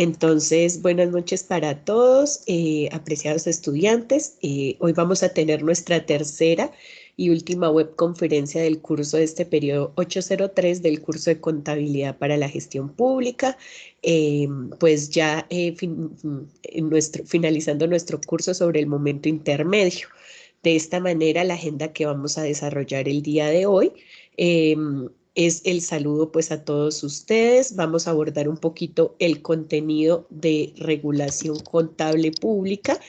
Entonces, buenas noches para todos, apreciados estudiantes. Hoy vamos a tener nuestra tercera y última webconferencia del curso de este periodo 803 del curso de Contabilidad para la Gestión Pública. Pues ya finalizando nuestro curso sobre el momento intermedio. De esta manera, la agenda que vamos a desarrollar el día de hoy es el saludo pues a todos ustedes. Vamos a abordar un poquito el contenido de regulación contable pública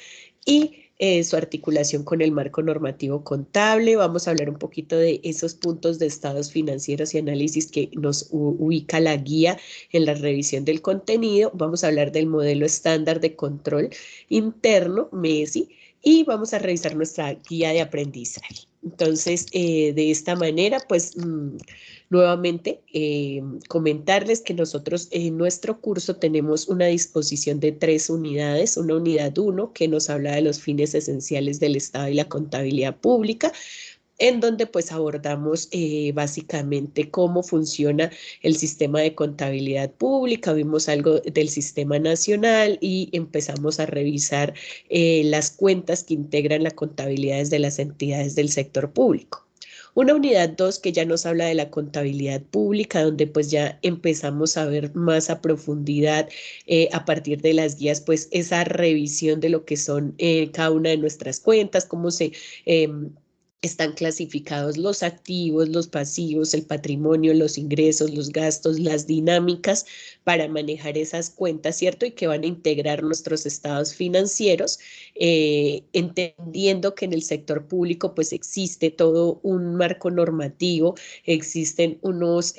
y su articulación con el marco normativo contable. Vamos a hablar un poquito de esos puntos de estados financieros y análisis que nos ubica la guía en la revisión del contenido. Vamos a hablar del modelo estándar de control interno, MESI, y vamos a revisar nuestra guía de aprendizaje. Entonces, de esta manera, pues nuevamente comentarles que nosotros en nuestro curso tenemos una disposición de 3 unidades, una unidad 1 que nos habla de los fines esenciales del Estado y la contabilidad pública, en donde pues abordamos básicamente cómo funciona el sistema de contabilidad pública, vimos algo del sistema nacional y empezamos a revisar las cuentas que integran las contabilidades de las entidades del sector público. Una unidad 2 que ya nos habla de la contabilidad pública, donde pues ya empezamos a ver más a profundidad a partir de las guías, pues esa revisión de lo que son cada una de nuestras cuentas, cómo se están clasificados los activos, los pasivos, el patrimonio, los ingresos, los gastos, las dinámicas para manejar esas cuentas, ¿cierto? Y que van a integrar nuestros estados financieros, entendiendo que en el sector público pues existe todo un marco normativo, existen unos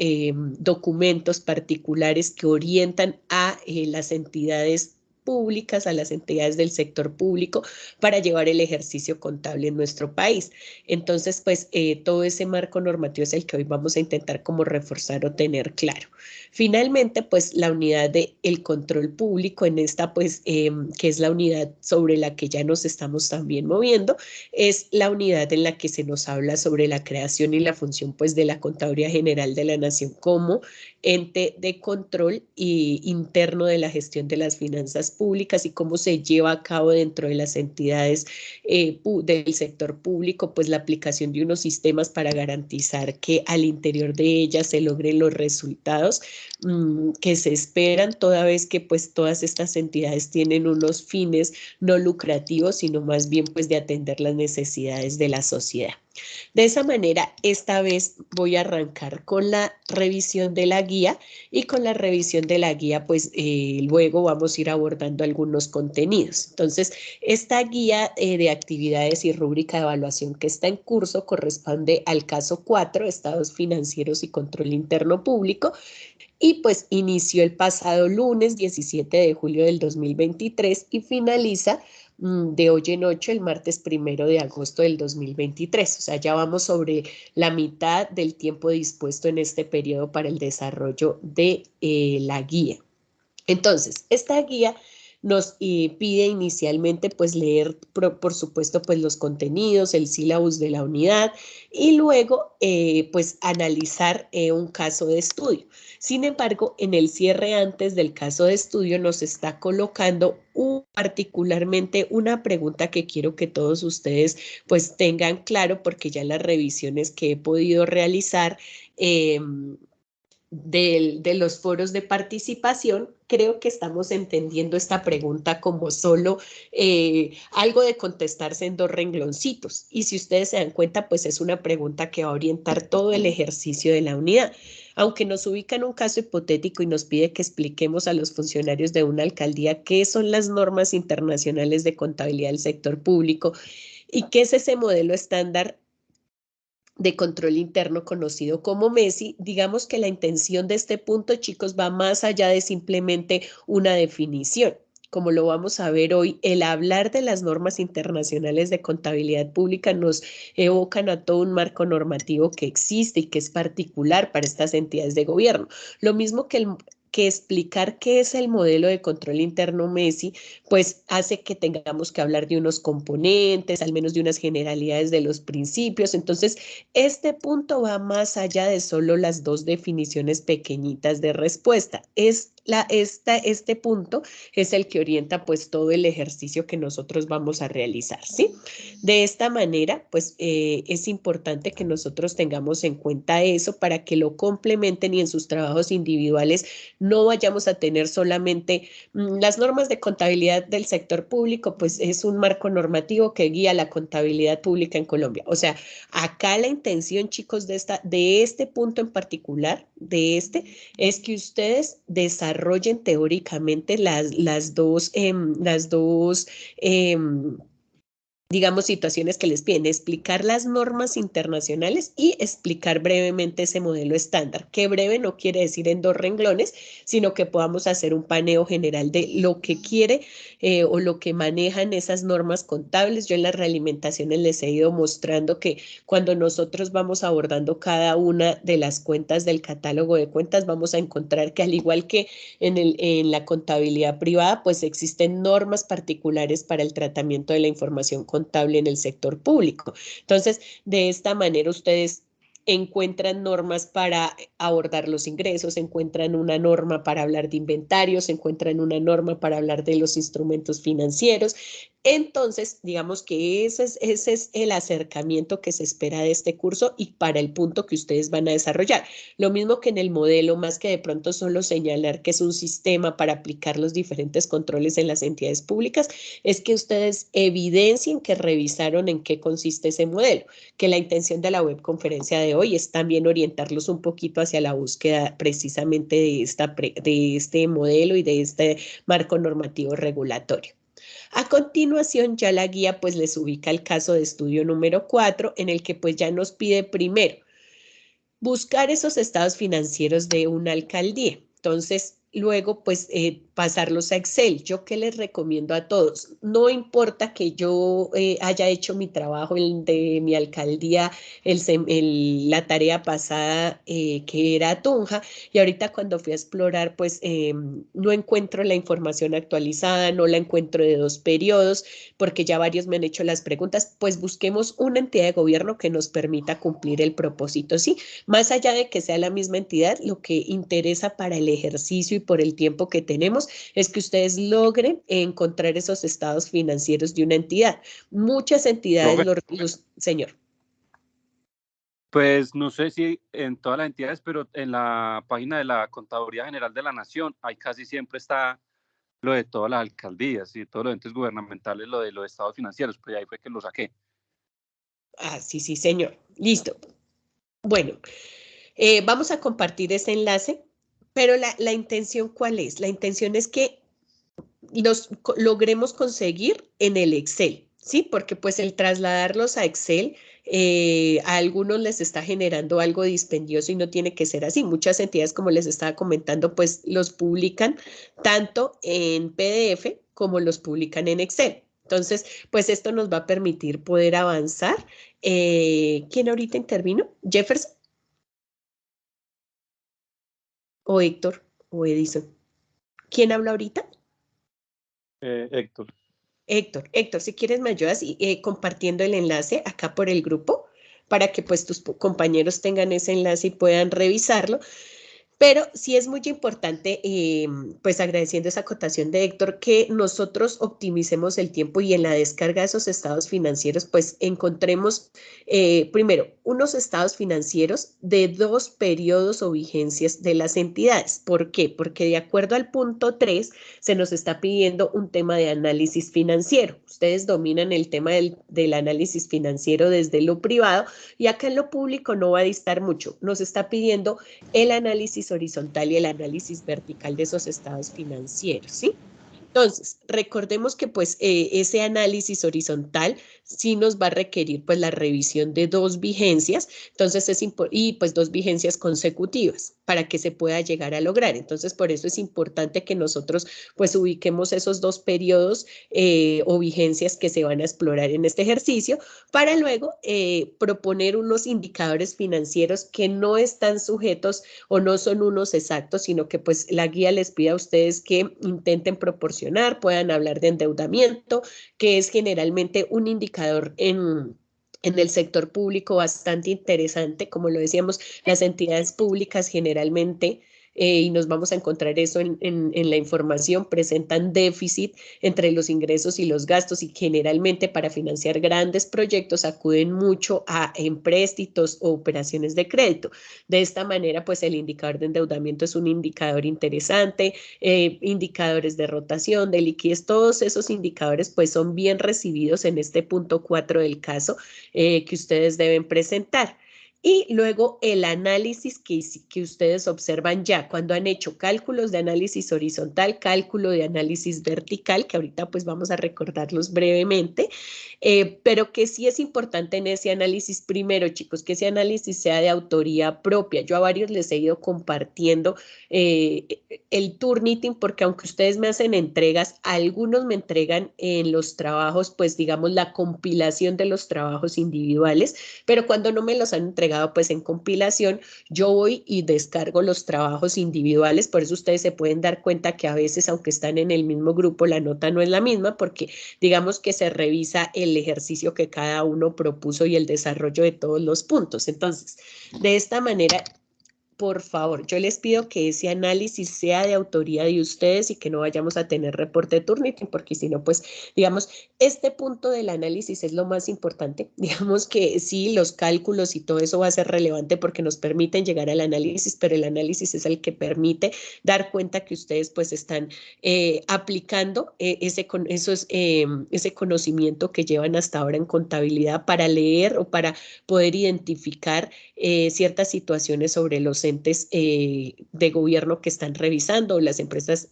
documentos particulares que orientan a las entidades públicas, a las entidades del sector público para llevar el ejercicio contable en nuestro país. Entonces, pues todo ese marco normativo es el que hoy vamos a intentar como reforzar o tener claro. Finalmente, pues la unidad de el control público en esta, pues, que es la unidad sobre la que ya nos estamos también moviendo, es la unidad en la que se nos habla sobre la creación y la función, pues, de la Contaduría General de la Nación como ente de control interno de la gestión de las finanzas públicas y cómo se lleva a cabo dentro de las entidades del sector público, pues la aplicación de unos sistemas para garantizar que al interior de ellas se logren los resultados que se esperan, toda vez que pues todas estas entidades tienen unos fines no lucrativos, sino más bien pues de atender las necesidades de la sociedad. De esa manera, esta vez voy a arrancar con la revisión de la guía y con la revisión de la guía, pues luego vamos a ir abordando algunos contenidos. Entonces, esta guía de actividades y rúbrica de evaluación que está en curso corresponde al caso 4, Estados financieros y control interno público, y pues inició el pasado lunes 17 de julio del 2023 y finaliza de hoy en 8 el martes 1 de agosto del 2023. O sea, ya vamos sobre la mitad del tiempo dispuesto en este periodo para el desarrollo de la guía. Entonces, esta guía nos pide inicialmente pues leer por supuesto pues los contenidos, el sílabus de la unidad y luego pues analizar un caso de estudio. Sin embargo, en el cierre antes del caso de estudio nos está colocando particularmente una pregunta que quiero que todos ustedes pues tengan claro, porque ya en las revisiones que he podido realizar de los foros de participación, creo que estamos entendiendo esta pregunta como solo algo de contestarse en 2 rengloncitos. Y si ustedes se dan cuenta, pues es una pregunta que va a orientar todo el ejercicio de la unidad. Aunque nos ubica en un caso hipotético y nos pide que expliquemos a los funcionarios de una alcaldía qué son las normas internacionales de contabilidad del sector público y qué es ese modelo estándar de control interno conocido como MESI, digamos que la intención de este punto, chicos, va más allá de simplemente una definición. Como lo vamos a ver hoy, el hablar de las normas internacionales de contabilidad pública nos evocan a todo un marco normativo que existe y que es particular para estas entidades de gobierno. Lo mismo que explicar qué es el modelo de control interno MESI, pues hace que tengamos que hablar de unos componentes, al menos de unas generalidades de los principios. Entonces, este punto va más allá de solo las 2 definiciones pequeñitas de respuesta. Es este punto es el que orienta pues todo el ejercicio que nosotros vamos a realizar, ¿sí? De esta manera, pues es importante que nosotros tengamos en cuenta eso para que lo complementen y en sus trabajos individuales no vayamos a tener solamente las normas de contabilidad del sector público, pues es un marco normativo que guía la contabilidad pública en Colombia. O sea, acá la intención, chicos, de este punto en particular, es que ustedes desarrollen teóricamente digamos, situaciones que les piden explicar las normas internacionales y explicar brevemente ese modelo estándar, que breve no quiere decir en 2 renglones, sino que podamos hacer un paneo general de lo que quiere o lo que manejan esas normas contables. Yo en las realimentaciones les he ido mostrando que cuando nosotros vamos abordando cada una de las cuentas del catálogo de cuentas, vamos a encontrar que al igual que en la contabilidad privada, pues existen normas particulares para el tratamiento de la información contable en el sector público. Entonces, de esta manera ustedes encuentran normas para abordar los ingresos, encuentran una norma para hablar de inventarios, encuentran una norma para hablar de los instrumentos financieros. Entonces, digamos que ese es el acercamiento que se espera de este curso y para el punto que ustedes van a desarrollar. Lo mismo que en el modelo, más que de pronto solo señalar que es un sistema para aplicar los diferentes controles en las entidades públicas, es que ustedes evidencien que revisaron en qué consiste ese modelo, que la intención de la webconferencia de hoy es también orientarlos un poquito hacia la búsqueda precisamente de este modelo y de este marco normativo regulatorio. A continuación, ya la guía pues les ubica el caso de estudio número 4, en el que pues ya nos pide primero buscar esos estados financieros de una alcaldía. Entonces, luego, pues, pasarlos a Excel. ¿Yo qué les recomiendo a todos? No importa que yo haya hecho mi trabajo de mi alcaldía, la tarea pasada que era Tunja, y ahorita cuando fui a explorar, pues, no encuentro la información actualizada, no la encuentro de 2 periodos, porque ya varios me han hecho las preguntas, pues busquemos una entidad de gobierno que nos permita cumplir el propósito, ¿sí? Más allá de que sea la misma entidad, lo que interesa para el ejercicio y por el tiempo que tenemos es que ustedes logren encontrar esos estados financieros de una entidad. Muchas entidades, Profe, señor. pues no sé si en todas las entidades, pero en la página de la Contaduría General de la Nación, ahí casi siempre está lo de todas las alcaldías y todos los entes gubernamentales, lo de los estados financieros, pues ahí fue que lo saqué. Ah, sí, sí, señor. Listo. Bueno, vamos a compartir ese enlace, pero la intención, ¿cuál es? La intención es que los logremos conseguir en el Excel, ¿sí? Porque pues el trasladarlos a Excel a algunos les está generando algo dispendioso y no tiene que ser así. Muchas entidades, como les estaba comentando, pues los publican tanto en PDF como los publican en Excel. Entonces, pues esto nos va a permitir poder avanzar. ¿Quién ahorita intervino? ¿Jefferson o Héctor o Edison? ¿Quién habla ahorita? Héctor. Héctor, si quieres me ayudas compartiendo el enlace acá por el grupo para que pues tus compañeros tengan ese enlace y puedan revisarlo. Pero sí es muy importante, pues agradeciendo esa acotación de Héctor, que nosotros optimicemos el tiempo y en la descarga de esos estados financieros, pues encontremos primero unos estados financieros de 2 periodos o vigencias de las entidades. ¿Por qué? Porque de acuerdo al punto 3 se nos está pidiendo un tema de análisis financiero. Ustedes dominan el tema del análisis financiero desde lo privado y acá en lo público no va a distar mucho. Nos está pidiendo el análisis horizontal y el análisis vertical de esos estados financieros, ¿sí? Entonces, recordemos que pues ese análisis horizontal sí nos va a requerir pues la revisión de 2 vigencias, entonces y pues 2 vigencias consecutivas para que se pueda llegar a lograr. Entonces, por eso es importante que nosotros pues ubiquemos esos 2 periodos o vigencias que se van a explorar en este ejercicio para luego proponer unos indicadores financieros que no están sujetos o no son unos exactos, sino que pues la guía les pide a ustedes que intenten proporcionar, puedan hablar de endeudamiento, que es generalmente un indicador en el sector público bastante interesante. Como lo decíamos, las entidades públicas generalmente y nos vamos a encontrar eso en la información, presentan déficit entre los ingresos y los gastos y generalmente para financiar grandes proyectos acuden mucho a empréstitos o operaciones de crédito. De esta manera, pues el indicador de endeudamiento es un indicador interesante, indicadores de rotación, de liquidez, todos esos indicadores pues son bien recibidos en este punto 4 del caso que ustedes deben presentar. Y luego el análisis que ustedes observan ya cuando han hecho cálculos de análisis horizontal, cálculo de análisis vertical, que ahorita pues vamos a recordarlos brevemente, pero que sí es importante en ese análisis primero, chicos, que ese análisis sea de autoría propia. Yo a varios les he ido compartiendo el Turnitin porque aunque ustedes me hacen entregas, algunos me entregan en los trabajos, pues digamos la compilación de los trabajos individuales, pero cuando no me los han entregado pues en compilación, yo voy y descargo los trabajos individuales, por eso ustedes se pueden dar cuenta que a veces aunque están en el mismo grupo, la nota no es la misma porque digamos que se revisa el ejercicio que cada uno propuso y el desarrollo de todos los puntos. Entonces, de esta manera por favor, yo les pido que ese análisis sea de autoría de ustedes y que no vayamos a tener reporte de Turnitin, porque si no, pues, digamos, este punto del análisis es lo más importante. Digamos que sí, los cálculos y todo eso va a ser relevante porque nos permiten llegar al análisis, pero el análisis es el que permite dar cuenta que ustedes pues están aplicando ese conocimiento que llevan hasta ahora en contabilidad para leer o para poder identificar ciertas situaciones sobre los entes de gobierno que están revisando o las empresas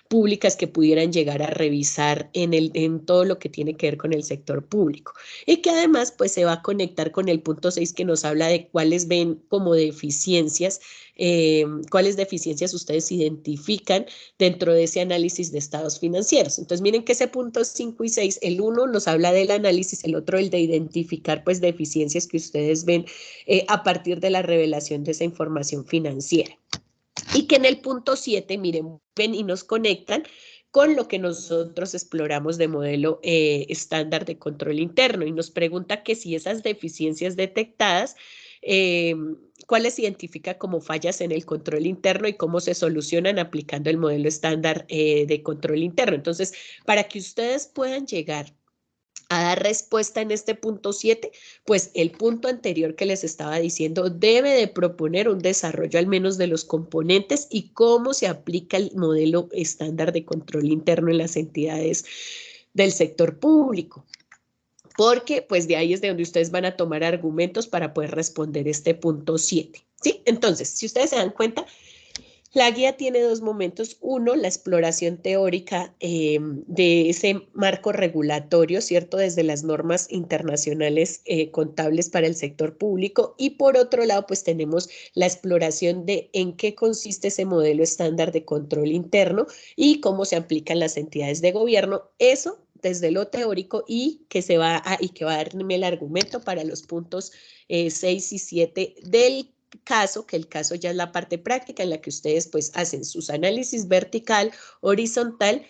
públicas que pudieran llegar a revisar en todo lo que tiene que ver con el sector público. Y que además pues se va a conectar con el punto 6 que nos habla de cuáles ven como deficiencias, cuáles deficiencias ustedes identifican dentro de ese análisis de estados financieros. Entonces miren que ese punto 5 y 6, el uno nos habla del análisis, el otro el de identificar pues deficiencias que ustedes ven a partir de la revelación de esa información financiera. Y que en el punto 7, miren, ven y nos conectan con lo que nosotros exploramos de modelo estándar de control interno y nos pregunta que si esas deficiencias detectadas, cuáles identifica como fallas en el control interno y cómo se solucionan aplicando el modelo estándar de control interno. Entonces, para que ustedes puedan llegar a dar respuesta en este punto 7, pues el punto anterior que les estaba diciendo debe de proponer un desarrollo al menos de los componentes y cómo se aplica el modelo estándar de control interno en las entidades del sector público. Porque pues de ahí es de donde ustedes van a tomar argumentos para poder responder este punto 7. ¿Sí? Entonces, si ustedes se dan cuenta, la guía tiene dos momentos. Uno, la exploración teórica de ese marco regulatorio, ¿cierto? Desde las normas internacionales contables para el sector público. Y por otro lado, pues tenemos la exploración de en qué consiste ese modelo estándar de control interno y cómo se aplican las entidades de gobierno. Eso desde lo teórico y que va a darme el argumento para los puntos 6 y 7 del caso, que el caso ya es la parte práctica en la que ustedes pues hacen sus análisis vertical, horizontal,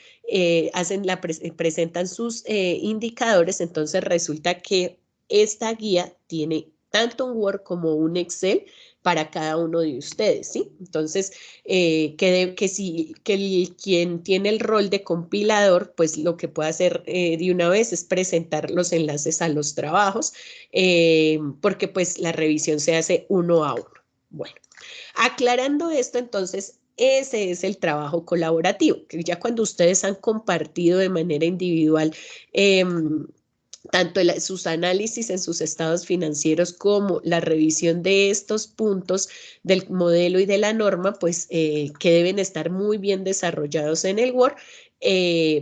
presentan sus indicadores, entonces resulta que esta guía tiene tanto un Word como un Excel para cada uno de ustedes, ¿sí? Entonces, quien tiene el rol de compilador, pues lo que puede hacer de una vez es presentar los enlaces a los trabajos, porque pues la revisión se hace uno a uno. Bueno, aclarando esto, entonces, ese es el trabajo colaborativo, que ya cuando ustedes han compartido de manera individual tanto sus análisis en sus estados financieros como la revisión de estos puntos del modelo y de la norma, pues que deben estar muy bien desarrollados en el Word,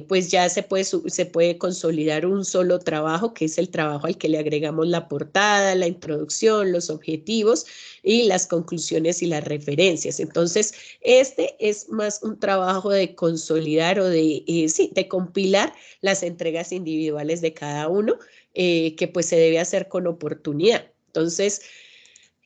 pues ya se puede consolidar un solo trabajo, que es el trabajo al que le agregamos la portada, la introducción, los objetivos y las conclusiones y las referencias. Entonces, este es más un trabajo de consolidar o de compilar las entregas individuales de cada uno, que pues se debe hacer con oportunidad. Entonces,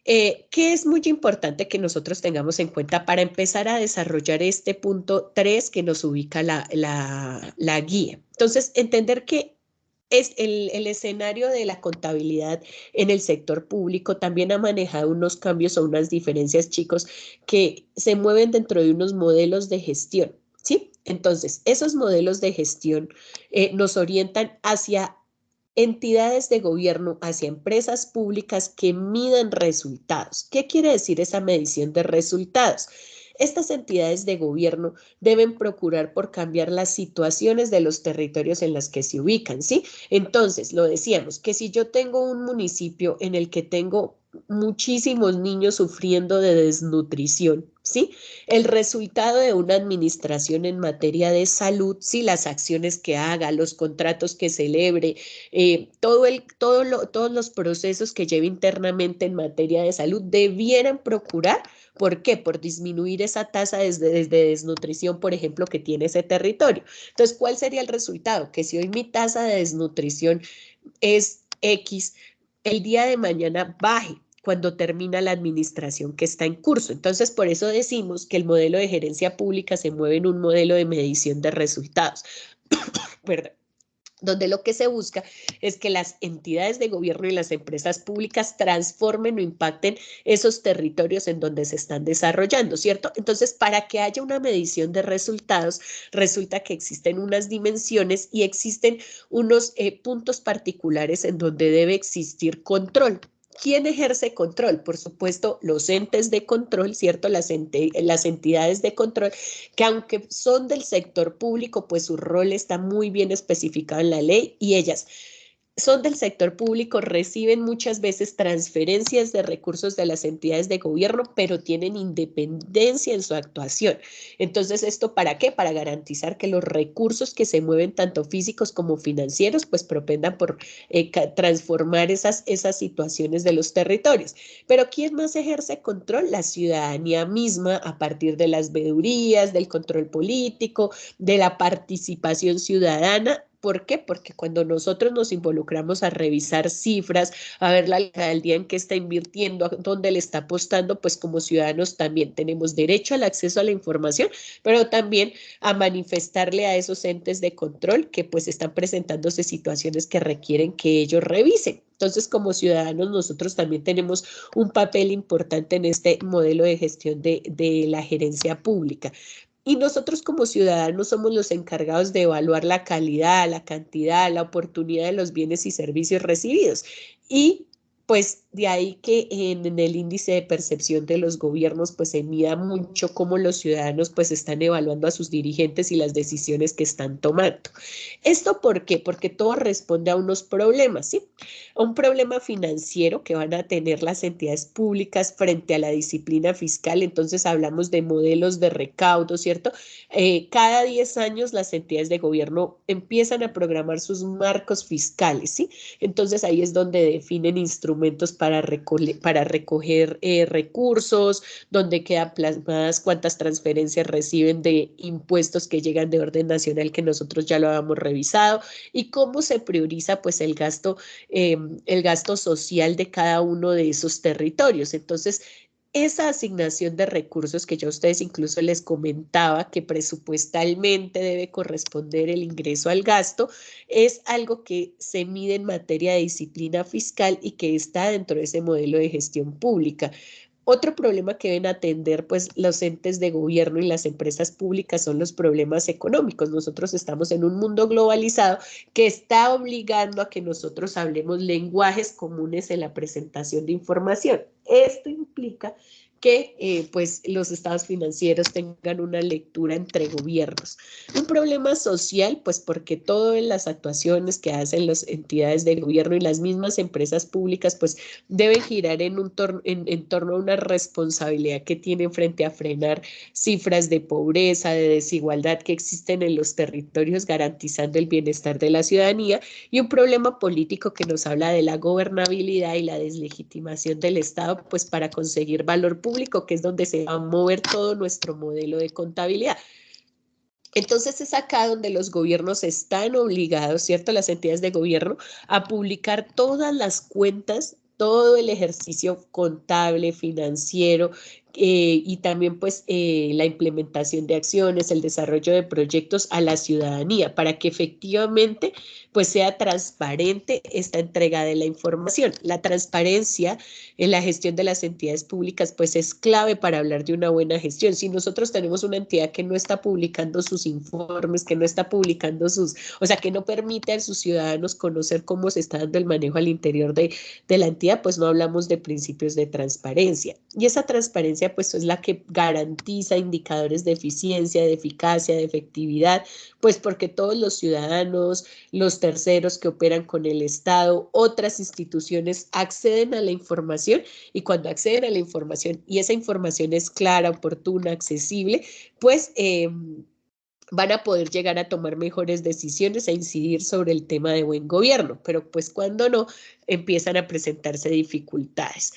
¿qué es muy importante que nosotros tengamos en cuenta para empezar a desarrollar este punto 3 que nos ubica la guía? Entonces, entender que es el escenario de la contabilidad en el sector público también ha manejado unos cambios o unas diferencias, chicos, que se mueven dentro de unos modelos de gestión, ¿sí? Entonces, esos modelos de gestión nos orientan hacia entidades de gobierno, hacia empresas públicas que midan resultados. ¿Qué quiere decir esa medición de resultados? Estas entidades de gobierno deben procurar por cambiar las situaciones de los territorios en las que se ubican, ¿sí? Entonces, lo decíamos, que si yo tengo un municipio en el que tengo muchísimos niños sufriendo de desnutrición, ¿sí? El resultado de una administración en materia de salud, ¿sí? Las acciones que haga, los contratos que celebre, todos los procesos que lleve internamente en materia de salud debieran procurar. ¿Por qué? Por disminuir esa tasa de desnutrición, por ejemplo, que tiene ese territorio. Entonces, ¿cuál sería el resultado? Que si hoy mi tasa de desnutrición es X, el día de mañana baje cuando termina la administración que está en curso. Entonces, por eso decimos que el modelo de gerencia pública se mueve en un modelo de medición de resultados. Perdón, donde lo que se busca es que las entidades de gobierno y las empresas públicas transformen o impacten esos territorios en donde se están desarrollando, ¿cierto? Entonces, para que haya una medición de resultados, resulta que existen unas dimensiones y existen unos puntos particulares en donde debe existir control. ¿Quién ejerce control? Por supuesto, los entes de control, ¿cierto? Las entidades de control, que aunque son del sector público, pues su rol está muy bien especificado en la ley y ellas son del sector público, reciben muchas veces transferencias de recursos de las entidades de gobierno, pero tienen independencia en su actuación. Entonces, ¿esto para qué? Para garantizar que los recursos que se mueven, tanto físicos como financieros, pues propendan por transformar esas situaciones de los territorios. Pero ¿quién más ejerce control? La ciudadanía misma, a partir de las veedurías, del control político, de la participación ciudadana. ¿Por qué? Porque cuando nosotros nos involucramos a revisar cifras, a ver la alcaldía en qué está invirtiendo, dónde le está apostando, pues como ciudadanos también tenemos derecho al acceso a la información, pero también a manifestarle a esos entes de control que pues están presentándose situaciones que requieren que ellos revisen. Entonces, como ciudadanos, nosotros también tenemos un papel importante en este modelo de gestión de la gerencia pública. Y nosotros como ciudadanos somos los encargados de evaluar la calidad, la cantidad, la oportunidad de los bienes y servicios recibidos. Y pues de ahí que en el índice de percepción de los gobiernos pues se mida mucho cómo los ciudadanos pues están evaluando a sus dirigentes y las decisiones que están tomando. ¿Esto por qué? Porque todo responde a unos problemas, ¿sí? A un problema financiero que van a tener las entidades públicas frente a la disciplina fiscal. Entonces hablamos de modelos de recaudo, ¿cierto? Cada 10 años las entidades de gobierno empiezan a programar sus marcos fiscales, ¿sí? Entonces ahí es donde definen instrumentos para recoger recursos, donde quedan plasmadas cuántas transferencias reciben de impuestos que llegan de orden nacional, que nosotros ya lo habíamos revisado, y cómo se prioriza pues el gasto social de cada uno de esos territorios. Entonces, esa asignación de recursos que yo a ustedes incluso les comentaba que presupuestalmente debe corresponder el ingreso al gasto, es algo que se mide en materia de disciplina fiscal y que está dentro de ese modelo de gestión pública. Otro problema que deben atender pues los entes de gobierno y las empresas públicas son los problemas económicos. Nosotros estamos en un mundo globalizado que está obligando a que nosotros hablemos lenguajes comunes en la presentación de información. Esto implica que pues los estados financieros tengan una lectura entre gobiernos. Un problema social, pues porque todas las actuaciones que hacen las entidades de gobierno y las mismas empresas públicas, pues deben girar en torno a una responsabilidad que tienen frente a frenar cifras de pobreza, de desigualdad que existen en los territorios, garantizando el bienestar de la ciudadanía, y un problema político que nos habla de la gobernabilidad y la deslegitimación del Estado, pues para conseguir valor público, que es donde se va a mover todo nuestro modelo de contabilidad. Entonces es acá donde los gobiernos están obligados, ¿cierto? Las entidades de gobierno a publicar todas las cuentas, todo el ejercicio contable, financiero y también pues la implementación de acciones, el desarrollo de proyectos a la ciudadanía para que efectivamente pues sea transparente esta entrega de la información. La transparencia en la gestión de las entidades públicas pues es clave para hablar de una buena gestión. Si nosotros tenemos una entidad que no está publicando sus informes, que no está publicando o sea, que no permite a sus ciudadanos conocer cómo se está dando el manejo al interior de la entidad, pues no hablamos de principios de transparencia. Y esa transparencia pues es la que garantiza indicadores de eficiencia, de eficacia, de efectividad, pues porque todos los ciudadanos, los terceros que operan con el Estado, otras instituciones acceden a la información y cuando acceden a la información y esa información es clara, oportuna, accesible, pues van a poder llegar a tomar mejores decisiones e incidir sobre el tema de buen gobierno, pero pues cuando no, empiezan a presentarse dificultades.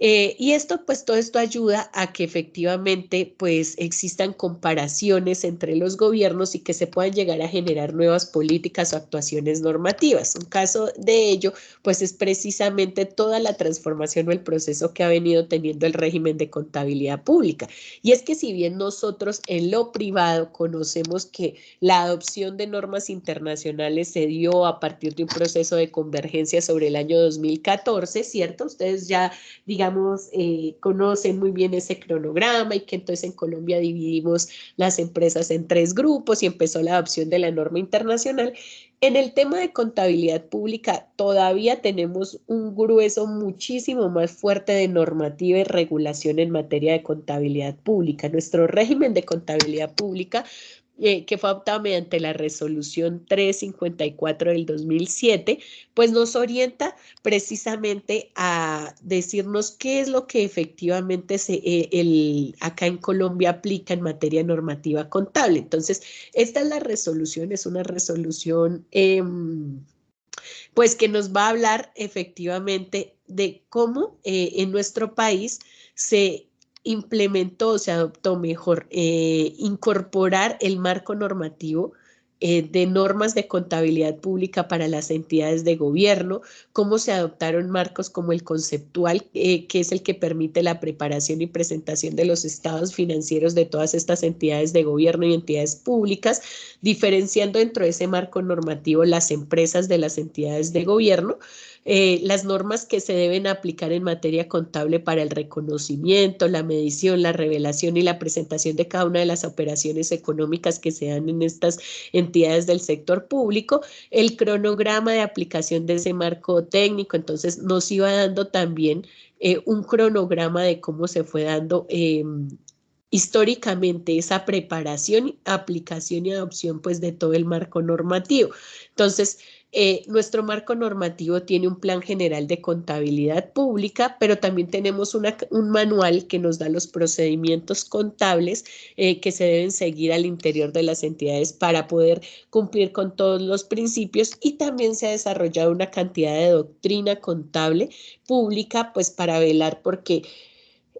Y esto, pues todo esto ayuda a que efectivamente pues existan comparaciones entre los gobiernos y que se puedan llegar a generar nuevas políticas o actuaciones normativas. Un caso de ello pues es precisamente toda la transformación o el proceso que ha venido teniendo el régimen de contabilidad pública. Y es que si bien nosotros en lo privado conocemos que la adopción de normas internacionales se dio a partir de un proceso de convergencia sobre el año 2014, ¿cierto? Ustedes ya digamos, conocen muy bien ese cronograma y que entonces en Colombia dividimos las empresas en 3 grupos y empezó la adopción de la norma internacional. En el tema de contabilidad pública todavía tenemos un grueso muchísimo más fuerte de normativa y regulación en materia de contabilidad pública. Nuestro régimen de contabilidad pública que fue adoptada mediante la resolución 354 del 2007, pues nos orienta precisamente a decirnos qué es lo que efectivamente acá en Colombia aplica en materia normativa contable. Entonces, esta es la resolución, es una resolución pues que nos va a hablar efectivamente de cómo en nuestro país se implementó, se adoptó mejor, incorporar el marco normativo de normas de contabilidad pública para las entidades de gobierno, cómo se adoptaron marcos como el conceptual, que es el que permite la preparación y presentación de los estados financieros de todas estas entidades de gobierno y entidades públicas, diferenciando dentro de ese marco normativo las empresas de las entidades de gobierno, las normas que se deben aplicar en materia contable para el reconocimiento, la medición, la revelación y la presentación de cada una de las operaciones económicas que se dan en estas entidades del sector público, el cronograma de aplicación de ese marco técnico, entonces nos iba dando también un cronograma de cómo se fue dando históricamente esa preparación, aplicación y adopción pues de todo el marco normativo. Entonces, nuestro marco normativo tiene un plan general de contabilidad pública, pero también tenemos un manual que nos da los procedimientos contables que se deben seguir al interior de las entidades para poder cumplir con todos los principios y también se ha desarrollado una cantidad de doctrina contable pública pues para velar porque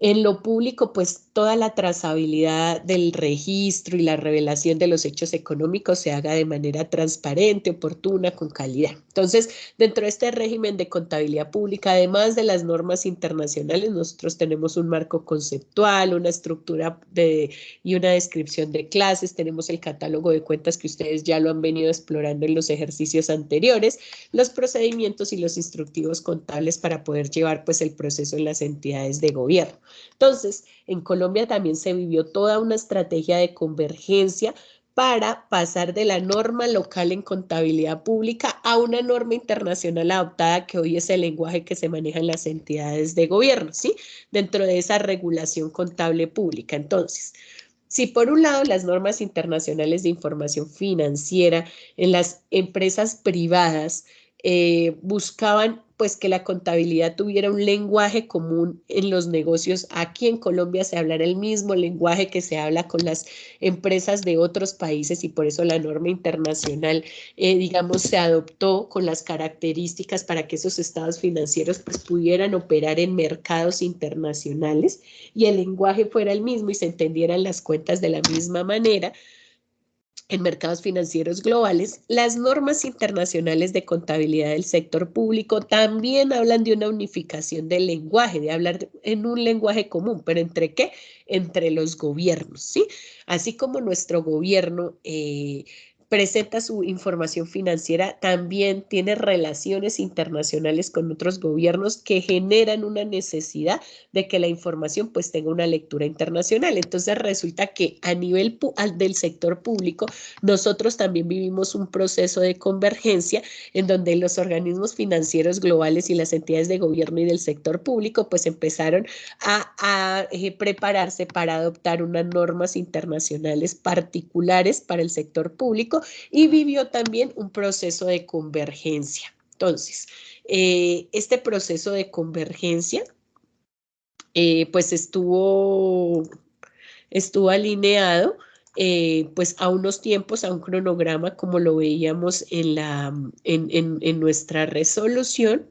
en lo público, pues toda la trazabilidad del registro y la revelación de los hechos económicos se haga de manera transparente, oportuna, con calidad. Entonces, dentro de este régimen de contabilidad pública, además de las normas internacionales, nosotros tenemos un marco conceptual, una estructura y una descripción de clases, tenemos el catálogo de cuentas que ustedes ya lo han venido explorando en los ejercicios anteriores, los procedimientos y los instructivos contables para poder llevar pues el proceso en las entidades de gobierno. Entonces, en Colombia también se vivió toda una estrategia de convergencia para pasar de la norma local en contabilidad pública a una norma internacional adoptada que hoy es el lenguaje que se maneja en las entidades de gobierno, ¿sí? Dentro de esa regulación contable pública. Entonces, si por un lado las normas internacionales de información financiera en las empresas privadas buscaban pues que la contabilidad tuviera un lenguaje común en los negocios. Aquí en Colombia se hablará el mismo lenguaje que se habla con las empresas de otros países y por eso la norma internacional, digamos, se adoptó con las características para que esos estados financieros pues pudieran operar en mercados internacionales y el lenguaje fuera el mismo y se entendieran las cuentas de la misma manera. en mercados financieros globales, las normas internacionales de contabilidad del sector público también hablan de una unificación del lenguaje, de hablar en un lenguaje común, pero ¿entre qué? Entre los gobiernos, ¿sí? Así como nuestro gobierno presenta su información financiera, también tiene relaciones internacionales con otros gobiernos que generan una necesidad de que la información pues tenga una lectura internacional. Entonces resulta que a nivel del sector público, nosotros también vivimos un proceso de convergencia en donde los organismos financieros globales y las entidades de gobierno y del sector público pues empezaron a prepararse para adoptar unas normas internacionales particulares para el sector público y vivió también un proceso de convergencia. Entonces, este proceso de convergencia pues estuvo alineado pues a unos tiempos, a un cronograma como lo veíamos en nuestra resolución,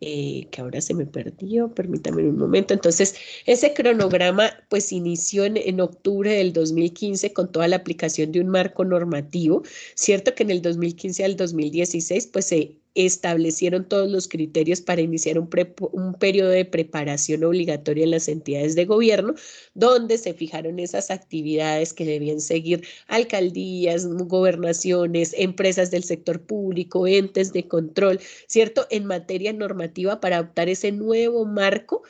que ahora se me perdió, permítame un momento. Entonces, ese cronograma pues inició en octubre del 2015 con toda la aplicación de un marco normativo, cierto que en el 2015 al 2016 pues se establecieron todos los criterios para iniciar un periodo de preparación obligatoria en las entidades de gobierno, donde se fijaron esas actividades que debían seguir alcaldías, gobernaciones, empresas del sector público, entes de control, ¿cierto? En materia normativa para adoptar ese nuevo marco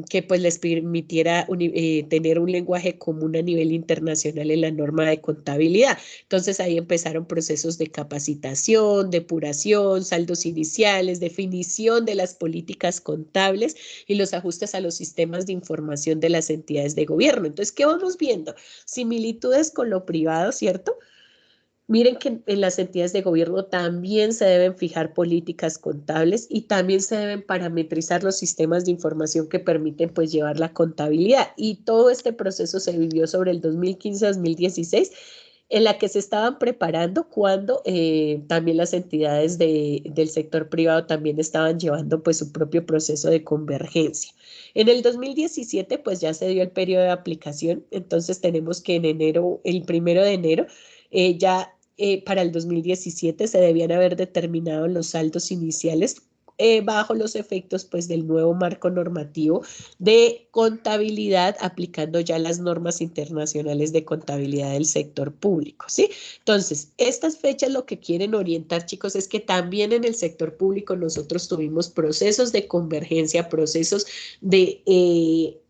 que pues les permitiera tener un lenguaje común a nivel internacional en la norma de contabilidad. Entonces ahí empezaron procesos de capacitación, depuración, saldos iniciales, definición de las políticas contables y los ajustes a los sistemas de información de las entidades de gobierno. Entonces, ¿qué vamos viendo? Similitudes con lo privado, ¿cierto? Miren que en las entidades de gobierno también se deben fijar políticas contables y también se deben parametrizar los sistemas de información que permiten pues llevar la contabilidad. Y todo este proceso se vivió sobre el 2015-2016 en la que se estaban preparando cuando también las entidades del sector privado también estaban llevando pues su propio proceso de convergencia. En el 2017 pues ya se dio el periodo de aplicación, entonces tenemos que en enero, el 1 de enero, ya para el 2017 se debían haber determinado los saldos iniciales bajo los efectos pues del nuevo marco normativo de contabilidad aplicando ya las normas internacionales de contabilidad del sector público, ¿sí? Entonces, estas fechas lo que quieren orientar, chicos, es que también en el sector público nosotros tuvimos procesos de convergencia, procesos de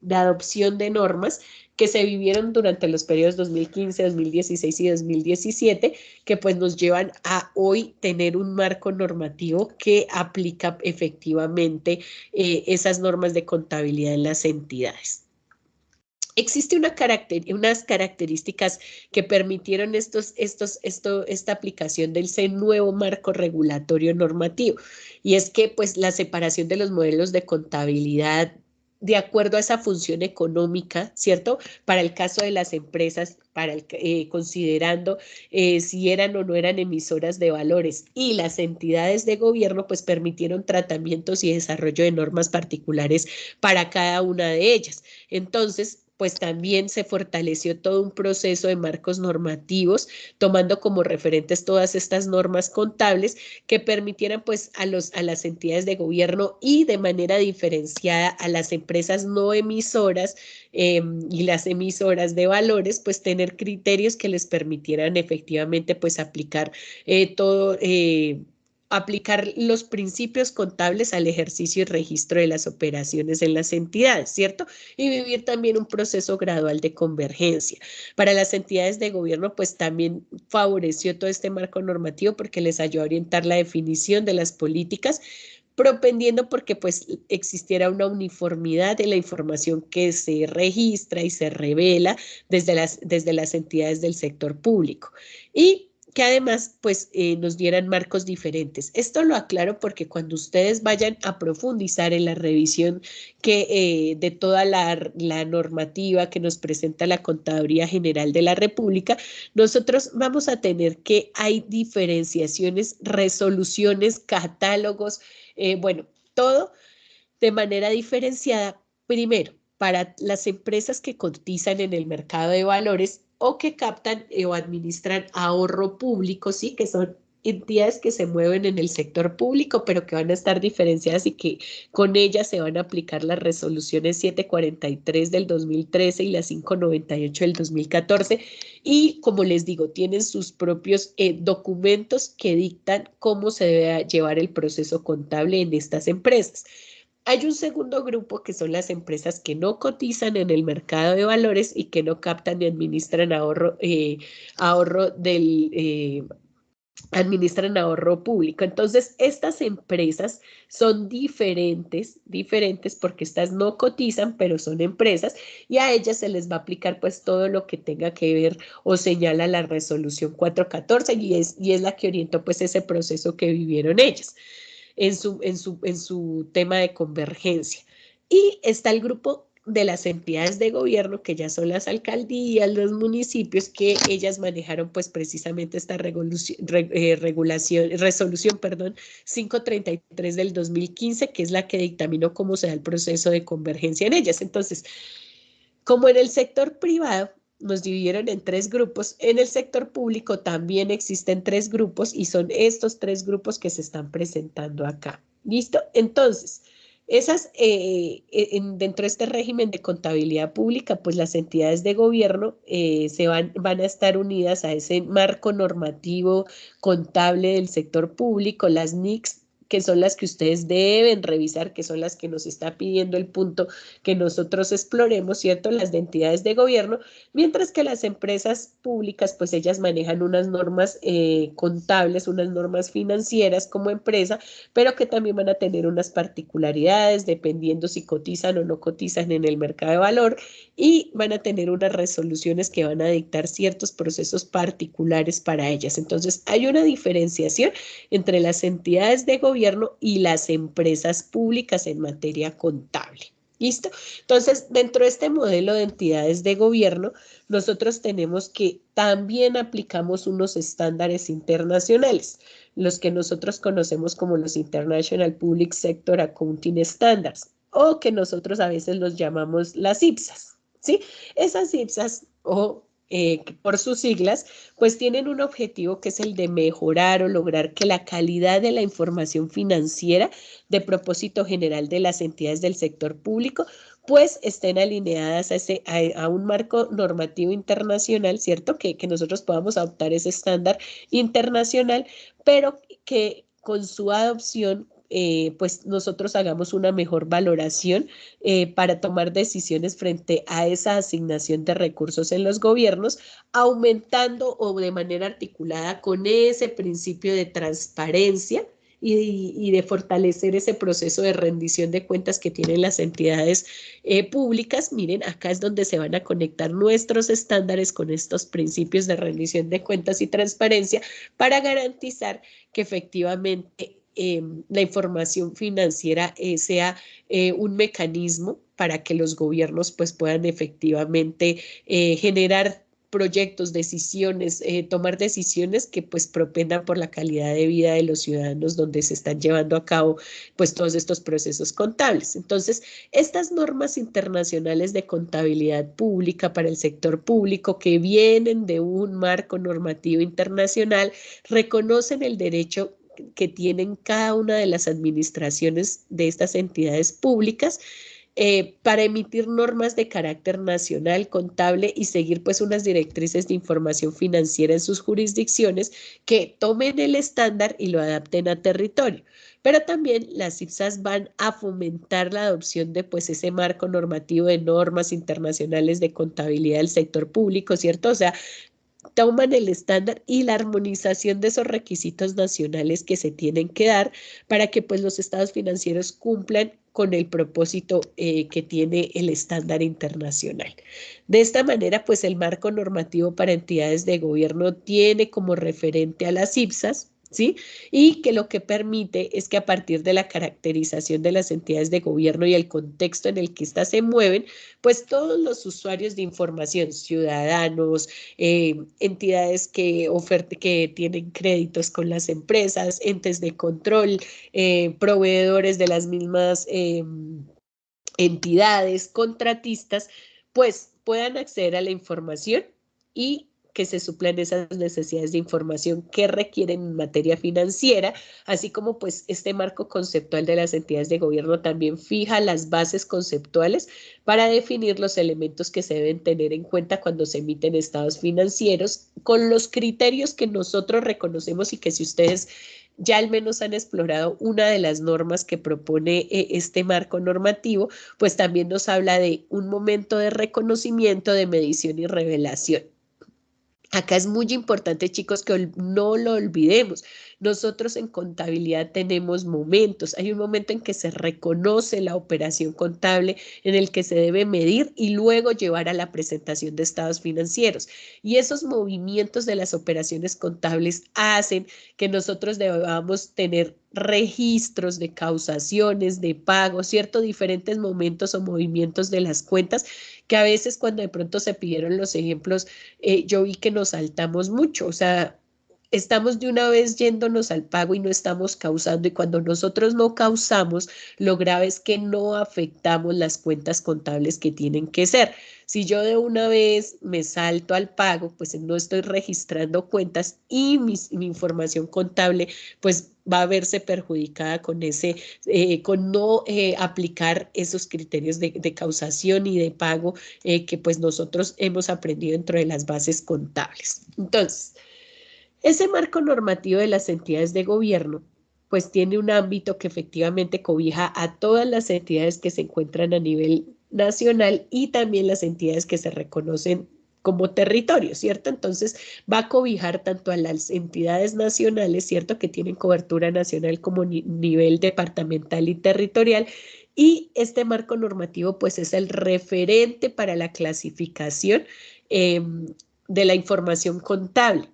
adopción de normas que se vivieron durante los periodos 2015, 2016 y 2017, que pues nos llevan a hoy tener un marco normativo que aplica efectivamente esas normas de contabilidad en las entidades. Existe unas características que permitieron esta aplicación del nuevo marco regulatorio normativo, y es que pues la separación de los modelos de contabilidad de acuerdo a esa función económica, ¿cierto? Para el caso de las empresas, considerando si eran o no eran emisoras de valores, y las entidades de gobierno, pues permitieron tratamientos y desarrollo de normas particulares para cada una de ellas. Entonces, pues también se fortaleció todo un proceso de marcos normativos, tomando como referentes todas estas normas contables que permitieran pues a las entidades de gobierno y de manera diferenciada a las empresas no emisoras y las emisoras de valores, pues tener criterios que les permitieran efectivamente pues aplicar aplicar los principios contables al ejercicio y registro de las operaciones en las entidades, ¿cierto? Y vivir también un proceso gradual de convergencia. Para las entidades de gobierno, pues también favoreció todo este marco normativo porque les ayudó a orientar la definición de las políticas, propendiendo porque pues existiera una uniformidad de la información que se registra y se revela desde las entidades del sector público. Y que además pues nos dieran marcos diferentes. Esto lo aclaro porque cuando ustedes vayan a profundizar en la revisión de toda la normativa que nos presenta la Contaduría General de la República, nosotros vamos a tener que hay diferenciaciones, resoluciones, catálogos, bueno, todo de manera diferenciada. Primero, para las empresas que cotizan en el mercado de valores, o que captan o administran ahorro público, ¿sí? Que son entidades que se mueven en el sector público, pero que van a estar diferenciadas y que con ellas se van a aplicar las resoluciones 743 del 2013 y la 598 del 2014. Y como les digo, tienen sus propios documentos que dictan cómo se debe llevar el proceso contable en estas empresas. Hay un segundo grupo que son las empresas que no cotizan en el mercado de valores y que no captan ni administran ahorro administran ahorro público. Entonces, estas empresas son diferentes porque estas no cotizan, pero son empresas y a ellas se les va a aplicar pues todo lo que tenga que ver o señala la resolución 414 y es la que orientó pues ese proceso que vivieron ellas en su tema de convergencia. Y está el grupo de las entidades de gobierno, que ya son las alcaldías, los municipios, que ellas manejaron pues precisamente esta resolución 533 del 2015, que es la que dictaminó cómo se da el proceso de convergencia en ellas. Entonces, como en el sector privado, nos dividieron en tres grupos. En el sector público también existen tres grupos y son estos tres grupos que se están presentando acá. ¿Listo? Entonces, dentro de este régimen de contabilidad pública, pues las entidades de gobierno van a estar unidas a ese marco normativo contable del sector público, las NICs, que son las que ustedes deben revisar, que son las que nos está pidiendo el punto que nosotros exploremos, ¿cierto? Las de entidades de gobierno, mientras que las empresas públicas, pues ellas manejan unas normas contables, unas normas financieras como empresa, pero que también van a tener unas particularidades dependiendo si cotizan o no cotizan en el mercado de valor y van a tener unas resoluciones que van a dictar ciertos procesos particulares para ellas. Entonces, hay una diferenciación entre las entidades de gobierno y las empresas públicas en materia contable. ¿Listo? Entonces, dentro de este modelo de entidades de gobierno, nosotros tenemos que también aplicamos unos estándares internacionales, los que nosotros conocemos como los International Public Sector Accounting Standards, o que nosotros a veces los llamamos las IPSAS, ¿sí? Esas IPSAS, por sus siglas, pues tienen un objetivo que es el de mejorar o lograr que la calidad de la información financiera de propósito general de las entidades del sector público, pues estén alineadas a un marco normativo internacional, ¿cierto? Que nosotros podamos adoptar ese estándar internacional, pero que con su adopción pues nosotros hagamos una mejor valoración para tomar decisiones frente a esa asignación de recursos en los gobiernos, aumentando o de manera articulada con ese principio de transparencia y de fortalecer ese proceso de rendición de cuentas que tienen las entidades públicas. Miren, acá es donde se van a conectar nuestros estándares con estos principios de rendición de cuentas y transparencia para garantizar que efectivamente la información financiera sea un mecanismo para que los gobiernos pues puedan efectivamente generar proyectos, decisiones, tomar decisiones que pues propendan por la calidad de vida de los ciudadanos donde se están llevando a cabo pues todos estos procesos contables. Entonces, estas normas internacionales de contabilidad pública para el sector público que vienen de un marco normativo internacional reconocen el derecho que tienen cada una de las administraciones de estas entidades públicas para emitir normas de carácter nacional, contable y seguir pues unas directrices de información financiera en sus jurisdicciones que tomen el estándar y lo adapten a territorio. Pero también las IPSAS van a fomentar la adopción de pues ese marco normativo de normas internacionales de contabilidad del sector público, ¿cierto? O sea, toman el estándar y la armonización de esos requisitos nacionales que se tienen que dar para que pues los estados financieros cumplan con el propósito que tiene el estándar internacional. De esta manera, pues el marco normativo para entidades de gobierno tiene como referente a las IPSAS, ¿sí? Y que lo que permite es que a partir de la caracterización de las entidades de gobierno y el contexto en el que éstas se mueven, pues todos los usuarios de información, ciudadanos, entidades que tienen créditos con las empresas, entes de control, proveedores de las mismas entidades, contratistas, pues puedan acceder a la información y que se suplan esas necesidades de información que requieren en materia financiera, así como pues este marco conceptual de las entidades de gobierno también fija las bases conceptuales para definir los elementos que se deben tener en cuenta cuando se emiten estados financieros con los criterios que nosotros reconocemos y que si ustedes ya al menos han explorado una de las normas que propone este marco normativo, pues también nos habla de un momento de reconocimiento, de medición y revelación. Acá es muy importante, chicos, que no lo olvidemos. Nosotros en contabilidad tenemos momentos. Hay un momento en que se reconoce la operación contable, en el que se debe medir y luego llevar a la presentación de estados financieros. Y esos movimientos de las operaciones contables hacen que nosotros debamos tener registros de causaciones, de pagos, ¿cierto? Diferentes momentos o movimientos de las cuentas que a veces cuando de pronto se pidieron los ejemplos, yo vi que nos saltamos mucho, o sea, estamos de una vez yéndonos al pago y no estamos causando, y cuando nosotros no causamos, lo grave es que no afectamos las cuentas contables que tienen que ser. Si yo de una vez me salto al pago, pues no estoy registrando cuentas y mi información contable pues va a verse perjudicada con con no aplicar esos criterios de causación y de pago que pues nosotros hemos aprendido dentro de las bases contables. Entonces, ese marco normativo de las entidades de gobierno pues tiene un ámbito que efectivamente cobija a todas las entidades que se encuentran a nivel nacional y también las entidades que se reconocen como territorio, ¿cierto? Entonces va a cobijar tanto a las entidades nacionales, ¿cierto? Que tienen cobertura nacional como nivel departamental y territorial. Y este marco normativo pues es el referente para la clasificación de la información contable,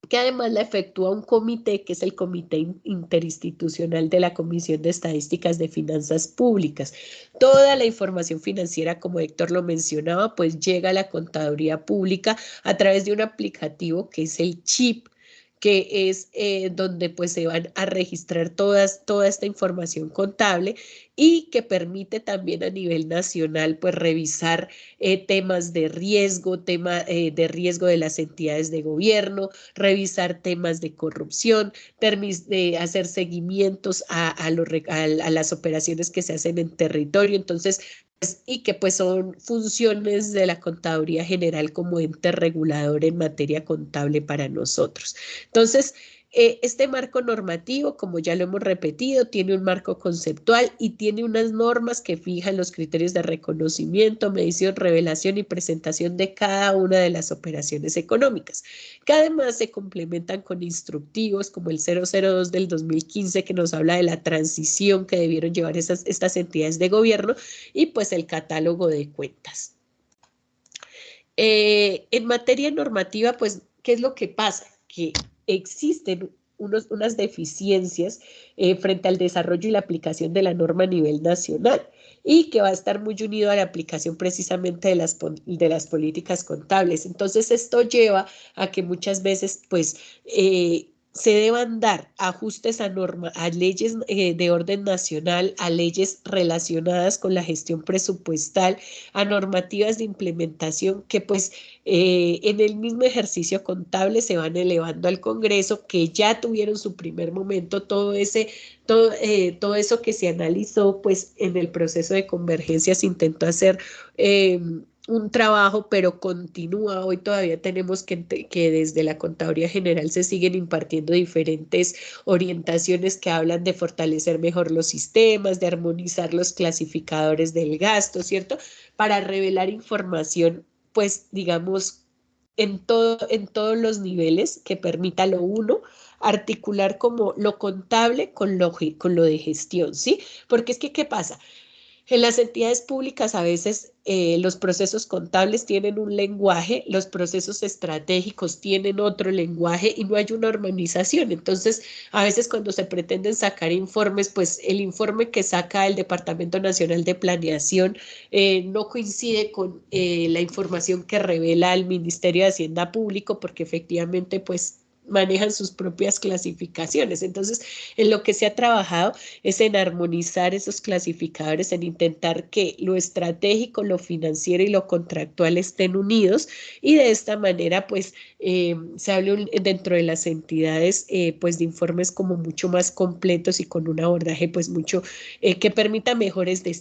que además la efectúa un comité, que es el Comité Interinstitucional de la Comisión de Estadísticas de Finanzas Públicas. Toda la información financiera, como Héctor lo mencionaba, pues llega a la contaduría pública a través de un aplicativo que es el CHIP, que es donde pues se van a registrar toda esta información contable y que permite también a nivel nacional pues revisar temas de riesgo, de riesgo de las entidades de gobierno, revisar temas de corrupción, de hacer seguimientos a las operaciones que se hacen en territorio. Entonces, y que pues son funciones de la Contaduría General como ente regulador en materia contable para nosotros. Entonces, este marco normativo, como ya lo hemos repetido, tiene un marco conceptual y tiene unas normas que fijan los criterios de reconocimiento, medición, revelación y presentación de cada una de las operaciones económicas, que además se complementan con instructivos como el 002 del 2015 que nos habla de la transición que debieron llevar estas entidades de gobierno y pues el catálogo de cuentas. En materia normativa, pues, ¿qué es lo que pasa? Que existen unas deficiencias frente al desarrollo y la aplicación de la norma a nivel nacional y que va a estar muy unido a la aplicación precisamente de las políticas contables. Entonces, esto lleva a que muchas veces, pues, se deban dar ajustes a leyes de orden nacional, a leyes relacionadas con la gestión presupuestal, a normativas de implementación que pues en el mismo ejercicio contable se van elevando al Congreso, que ya tuvieron su primer momento, todo eso que se analizó pues en el proceso de convergencia se intentó hacer un trabajo, pero continúa. Hoy todavía tenemos que desde la Contaduría General se siguen impartiendo diferentes orientaciones que hablan de fortalecer mejor los sistemas, de armonizar los clasificadores del gasto, ¿cierto? Para revelar información, pues digamos, en todos los niveles que permita lo uno, articular como lo contable con lo de gestión, ¿sí? Porque es que, ¿qué pasa? En las entidades públicas a veces los procesos contables tienen un lenguaje, los procesos estratégicos tienen otro lenguaje y no hay una armonización. Entonces, a veces cuando se pretenden sacar informes, pues el informe que saca el Departamento Nacional de Planeación no coincide con la información que revela el Ministerio de Hacienda Público, porque efectivamente, pues manejan sus propias clasificaciones. Entonces, en lo que se ha trabajado es en armonizar esos clasificadores, en intentar que lo estratégico, lo financiero y lo contractual estén unidos, y de esta manera pues se habla dentro de las entidades pues de informes como mucho más completos y con un abordaje pues mucho que permita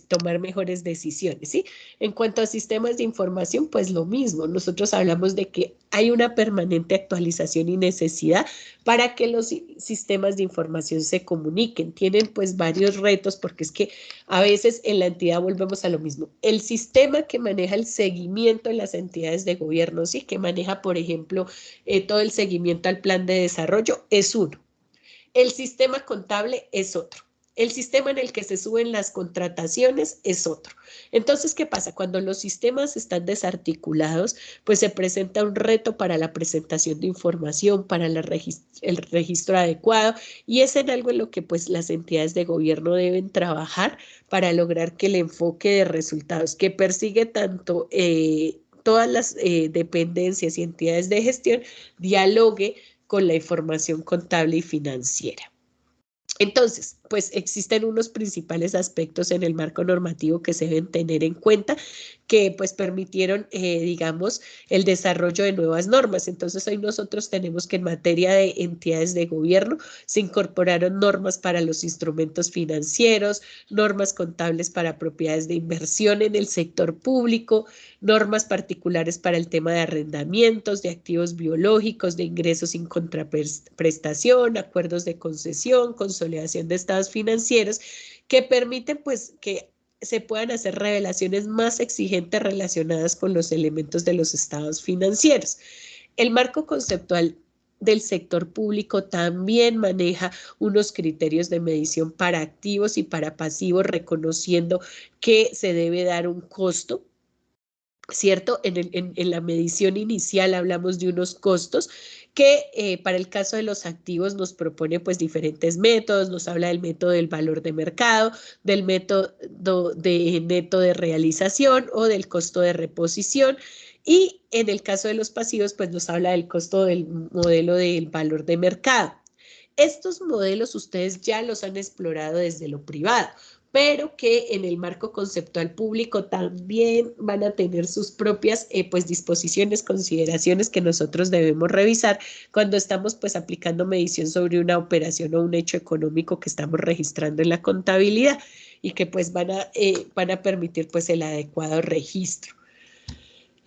tomar mejores decisiones, ¿sí? En cuanto a sistemas de información, pues lo mismo, nosotros hablamos de que hay una permanente actualización y necesidad para que los sistemas de información se comuniquen. Tienen pues varios retos, porque es que a veces en la entidad volvemos a lo mismo. El sistema que maneja el seguimiento en las entidades de gobierno, sí, que maneja, por ejemplo, todo el seguimiento al plan de desarrollo es uno. El sistema contable es otro. El sistema en el que se suben las contrataciones es otro. Entonces, ¿qué pasa? Cuando los sistemas están desarticulados, pues se presenta un reto para la presentación de información, para el registro adecuado, y es en algo en lo que pues las entidades de gobierno deben trabajar para lograr que el enfoque de resultados que persigue tanto todas las dependencias y entidades de gestión dialogue con la información contable y financiera. Entonces, pues existen unos principales aspectos en el marco normativo que se deben tener en cuenta, que pues permitieron, digamos, el desarrollo de nuevas normas. Entonces, hoy nosotros tenemos que en materia de entidades de gobierno se incorporaron normas para los instrumentos financieros, normas contables para propiedades de inversión en el sector público, normas particulares para el tema de arrendamientos, de activos biológicos, de ingresos sin contraprestación, acuerdos de concesión, consolidación de estados financieros, que permiten pues que se puedan hacer revelaciones más exigentes relacionadas con los elementos de los estados financieros. El marco conceptual del sector público también maneja unos criterios de medición para activos y para pasivos, reconociendo que se debe dar un costo, ¿cierto? En la medición inicial hablamos de unos costos que para el caso de los activos nos propone pues diferentes métodos, nos habla del método del valor de mercado, del método de neto de realización o del costo de reposición, y en el caso de los pasivos pues nos habla del costo del modelo del valor de mercado. Estos modelos ustedes ya los han explorado desde lo privado, pero que en el marco conceptual público también van a tener sus propias pues disposiciones, consideraciones que nosotros debemos revisar cuando estamos pues aplicando medición sobre una operación o un hecho económico que estamos registrando en la contabilidad, y que pues van a permitir pues el adecuado registro.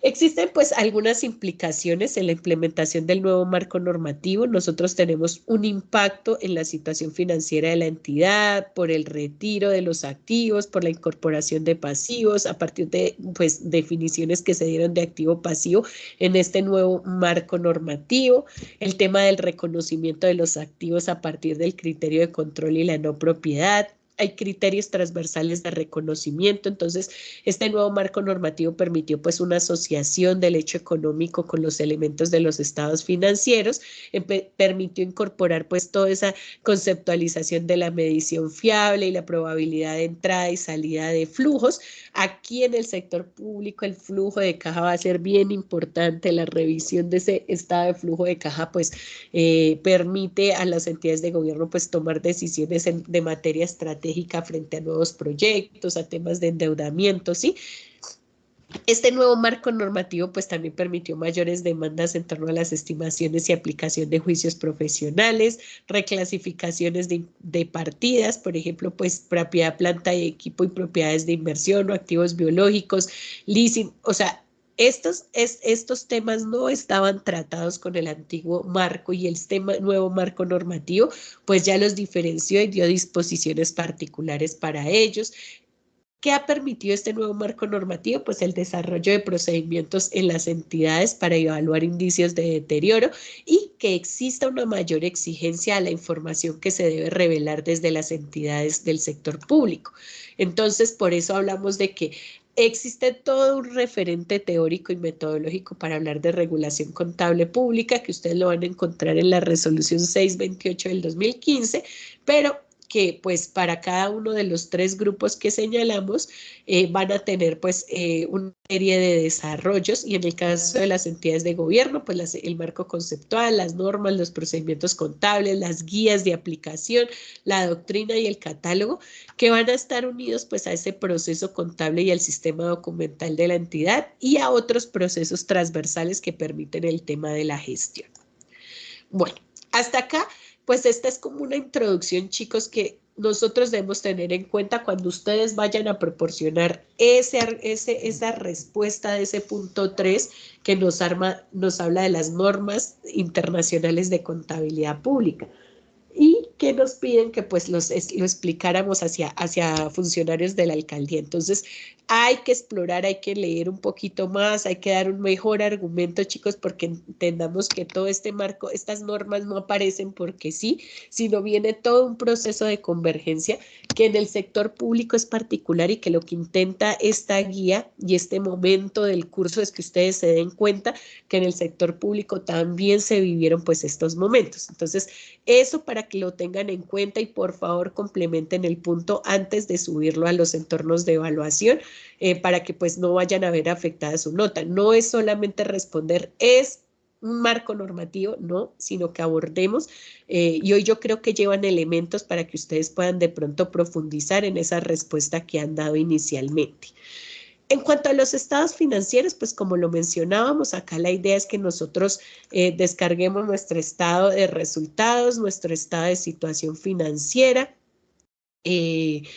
Existen pues algunas implicaciones en la implementación del nuevo marco normativo. Nosotros tenemos un impacto en la situación financiera de la entidad por el retiro de los activos, por la incorporación de pasivos, a partir de pues definiciones que se dieron de activo pasivo en este nuevo marco normativo. El tema del reconocimiento de los activos a partir del criterio de control y la no propiedad. Hay criterios transversales de reconocimiento. Entonces, este nuevo marco normativo permitió pues una asociación del hecho económico con los elementos de los estados financieros, permitió incorporar pues toda esa conceptualización de la medición fiable y la probabilidad de entrada y salida de flujos. Aquí en el sector público el flujo de caja va a ser bien importante. La revisión de ese estado de flujo de caja pues permite a las entidades de gobierno pues tomar decisiones de materia estratégica frente a nuevos proyectos, a temas de endeudamiento, ¿sí? Este nuevo marco normativo pues también permitió mayores demandas en torno a las estimaciones y aplicación de juicios profesionales, reclasificaciones de partidas, por ejemplo, pues propiedad, planta y equipo y propiedades de inversión o activos biológicos, leasing, o sea, estos temas no estaban tratados con el antiguo marco, y el nuevo marco normativo pues ya los diferenció y dio disposiciones particulares para ellos. ¿Qué ha permitido este nuevo marco normativo? Pues el desarrollo de procedimientos en las entidades para evaluar indicios de deterioro y que exista una mayor exigencia a la información que se debe revelar desde las entidades del sector público. Entonces, por eso hablamos de que existe todo un referente teórico y metodológico para hablar de regulación contable pública, que ustedes lo van a encontrar en la resolución 628 del 2015, pero que pues para cada uno de los 3 grupos que señalamos van a tener pues una serie de desarrollos, y en el caso de las entidades de gobierno, pues el marco conceptual, las normas, los procedimientos contables, las guías de aplicación, la doctrina y el catálogo, que van a estar unidos pues a ese proceso contable y al sistema documental de la entidad y a otros procesos transversales que permiten el tema de la gestión. Bueno, hasta acá, pues esta es como una introducción, chicos, que nosotros debemos tener en cuenta cuando ustedes vayan a proporcionar esa respuesta de ese punto 3 que nos habla de las normas internacionales de contabilidad pública, y que nos piden que pues lo explicáramos hacia funcionarios de la alcaldía. Entonces hay que explorar, hay que leer un poquito más, hay que dar un mejor argumento, chicos, porque entendamos que todo este marco, estas normas no aparecen porque sí, sino viene todo un proceso de convergencia que en el sector público es particular, y que lo que intenta esta guía y este momento del curso es que ustedes se den cuenta que en el sector público también se vivieron pues estos momentos. Entonces, eso para que lo tengan en cuenta, y por favor complementen el punto antes de subirlo a los entornos de evaluación, para que pues no vayan a ver afectada su nota. No es solamente responder, es un marco normativo, no, sino que abordemos, y hoy yo creo que llevan elementos para que ustedes puedan de pronto profundizar en esa respuesta que han dado inicialmente. En cuanto a los estados financieros, pues como lo mencionábamos, acá la idea es que nosotros descarguemos nuestro estado de resultados, nuestro estado de situación financiera, de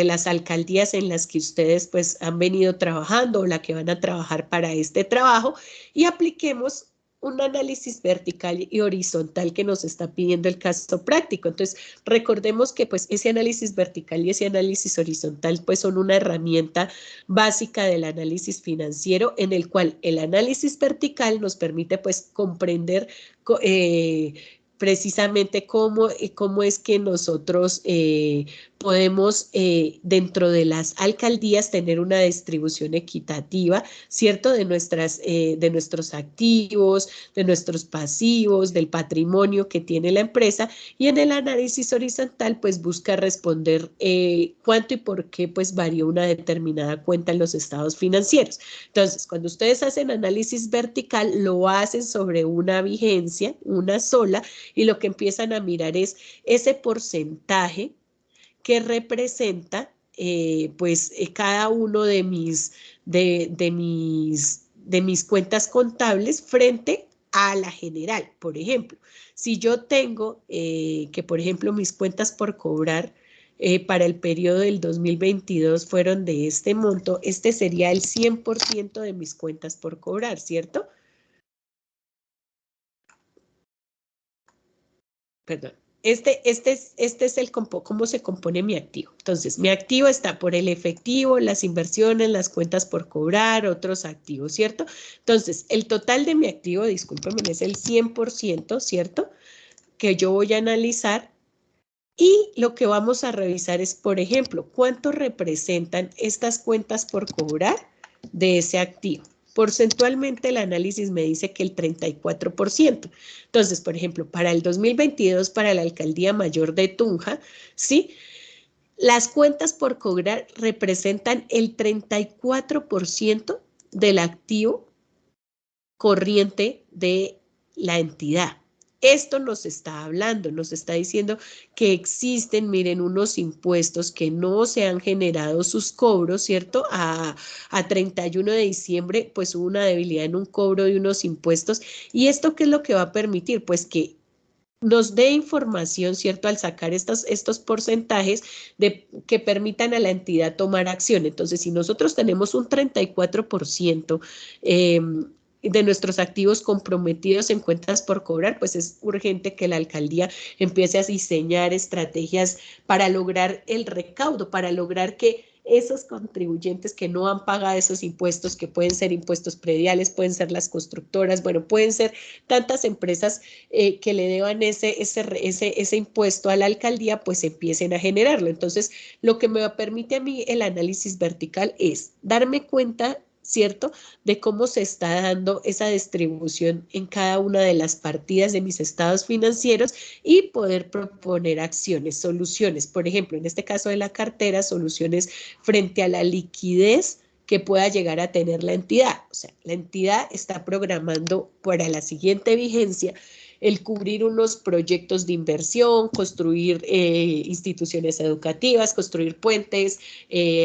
las alcaldías en las que ustedes pues han venido trabajando o la que van a trabajar para este trabajo, y apliquemos un análisis vertical y horizontal que nos está pidiendo el caso práctico. Entonces, recordemos que pues ese análisis vertical y ese análisis horizontal pues son una herramienta básica del análisis financiero, en el cual el análisis vertical nos permite pues comprender precisamente cómo es que nosotros podemos dentro de las alcaldías tener una distribución equitativa, ¿cierto? De nuestros activos, de nuestros pasivos, del patrimonio que tiene la empresa, y en el análisis horizontal pues busca responder cuánto y por qué pues varió una determinada cuenta en los estados financieros. Entonces, cuando ustedes hacen análisis vertical, lo hacen sobre una vigencia, una sola, y lo que empiezan a mirar es ese porcentaje que representa cada uno de mis cuentas contables frente a la general. Por ejemplo, si yo tengo que, por ejemplo, mis cuentas por cobrar para el periodo del 2022 fueron de este monto, este sería el 100% de mis cuentas por cobrar, ¿cierto? Perdón. Este es cómo se compone mi activo. Entonces, mi activo está por el efectivo, las inversiones, las cuentas por cobrar, otros activos, ¿cierto? Entonces, el total de mi activo, discúlpenme, es el 100%, ¿cierto? Que yo voy a analizar, y lo que vamos a revisar es, por ejemplo, cuánto representan estas cuentas por cobrar de ese activo. Porcentualmente el análisis me dice que el 34%. Entonces, por ejemplo, para el 2022, para la Alcaldía Mayor de Tunja, ¿sí? Las cuentas por cobrar representan el 34% del activo corriente de la entidad. Esto nos está hablando, nos está diciendo que existen, miren, unos impuestos que no se han generado sus cobros, ¿cierto? A 31 de diciembre, pues hubo una debilidad en un cobro de unos impuestos. ¿Y esto qué es lo que va a permitir? Pues que nos dé información, ¿cierto? Al sacar estos porcentajes que permitan a la entidad tomar acción. Entonces, si nosotros tenemos un 34% de nuestros activos comprometidos en cuentas por cobrar, pues es urgente que la alcaldía empiece a diseñar estrategias para lograr el recaudo, para lograr que esos contribuyentes que no han pagado esos impuestos, que pueden ser impuestos prediales, pueden ser las constructoras, bueno, pueden ser tantas empresas que le deban ese impuesto a la alcaldía, pues empiecen a generarlo. Entonces, lo que me permite a mí el análisis vertical es darme cuenta ¿cierto? De cómo se está dando esa distribución en cada una de las partidas de mis estados financieros y poder proponer acciones, soluciones. Por ejemplo, en este caso de la cartera, soluciones frente a la liquidez que pueda llegar a tener la entidad. O sea, la entidad está programando para la siguiente vigencia el cubrir unos proyectos de inversión, construir instituciones educativas, construir puentes,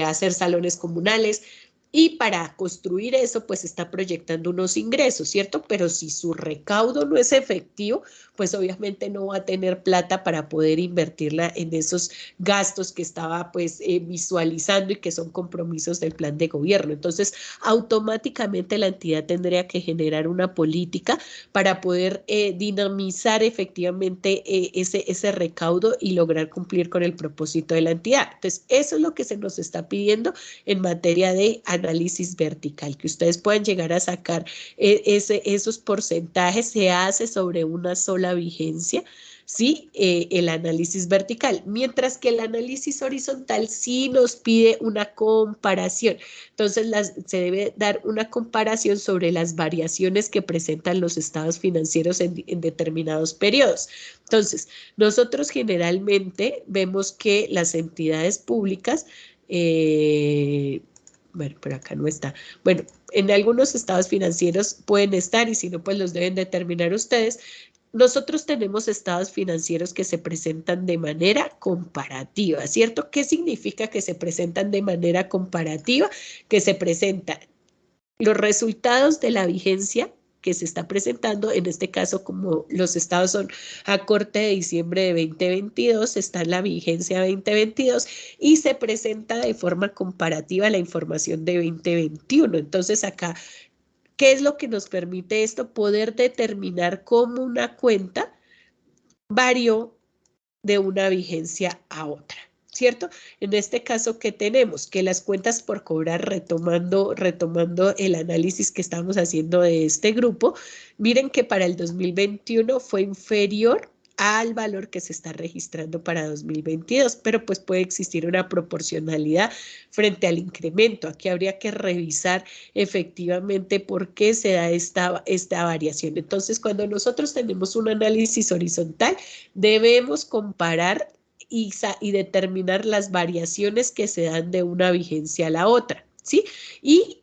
hacer salones comunales. Y para construir eso, pues está proyectando unos ingresos, ¿cierto? Pero si su recaudo no es efectivo, pues obviamente no va a tener plata para poder invertirla en esos gastos que estaba pues visualizando y que son compromisos del plan de gobierno. Entonces, automáticamente la entidad tendría que generar una política para poder dinamizar efectivamente ese recaudo y lograr cumplir con el propósito de la entidad. Entonces, eso es lo que se nos está pidiendo en materia de análisis vertical, que ustedes puedan llegar a sacar esos porcentajes. Se hace sobre una sola vigencia, ¿sí? El análisis vertical, mientras que el análisis horizontal sí nos pide una comparación. Entonces, se debe dar una comparación sobre las variaciones que presentan los estados financieros en determinados periodos. Entonces, nosotros generalmente vemos que las entidades públicas, bueno, por acá no está. Bueno, en algunos estados financieros pueden estar y si no, pues los deben determinar ustedes. Nosotros tenemos estados financieros que se presentan de manera comparativa, ¿cierto? ¿Qué significa que se presentan de manera comparativa? Que se presentan los resultados de la vigencia que se está presentando, en este caso como los estados son a corte de diciembre de 2022, está en la vigencia 2022 y se presenta de forma comparativa la información de 2021. Entonces acá, ¿qué es lo que nos permite esto? Poder determinar cómo una cuenta varió de una vigencia a otra, ¿cierto? En este caso, ¿qué tenemos? Que las cuentas por cobrar, retomando el análisis que estamos haciendo de este grupo, miren que para el 2021 fue inferior al valor que se está registrando para 2022, pero pues puede existir una proporcionalidad frente al incremento. Aquí habría que revisar efectivamente por qué se da esta variación. Entonces, cuando nosotros tenemos un análisis horizontal, debemos comparar y determinar las variaciones que se dan de una vigencia a la otra, ¿sí? Y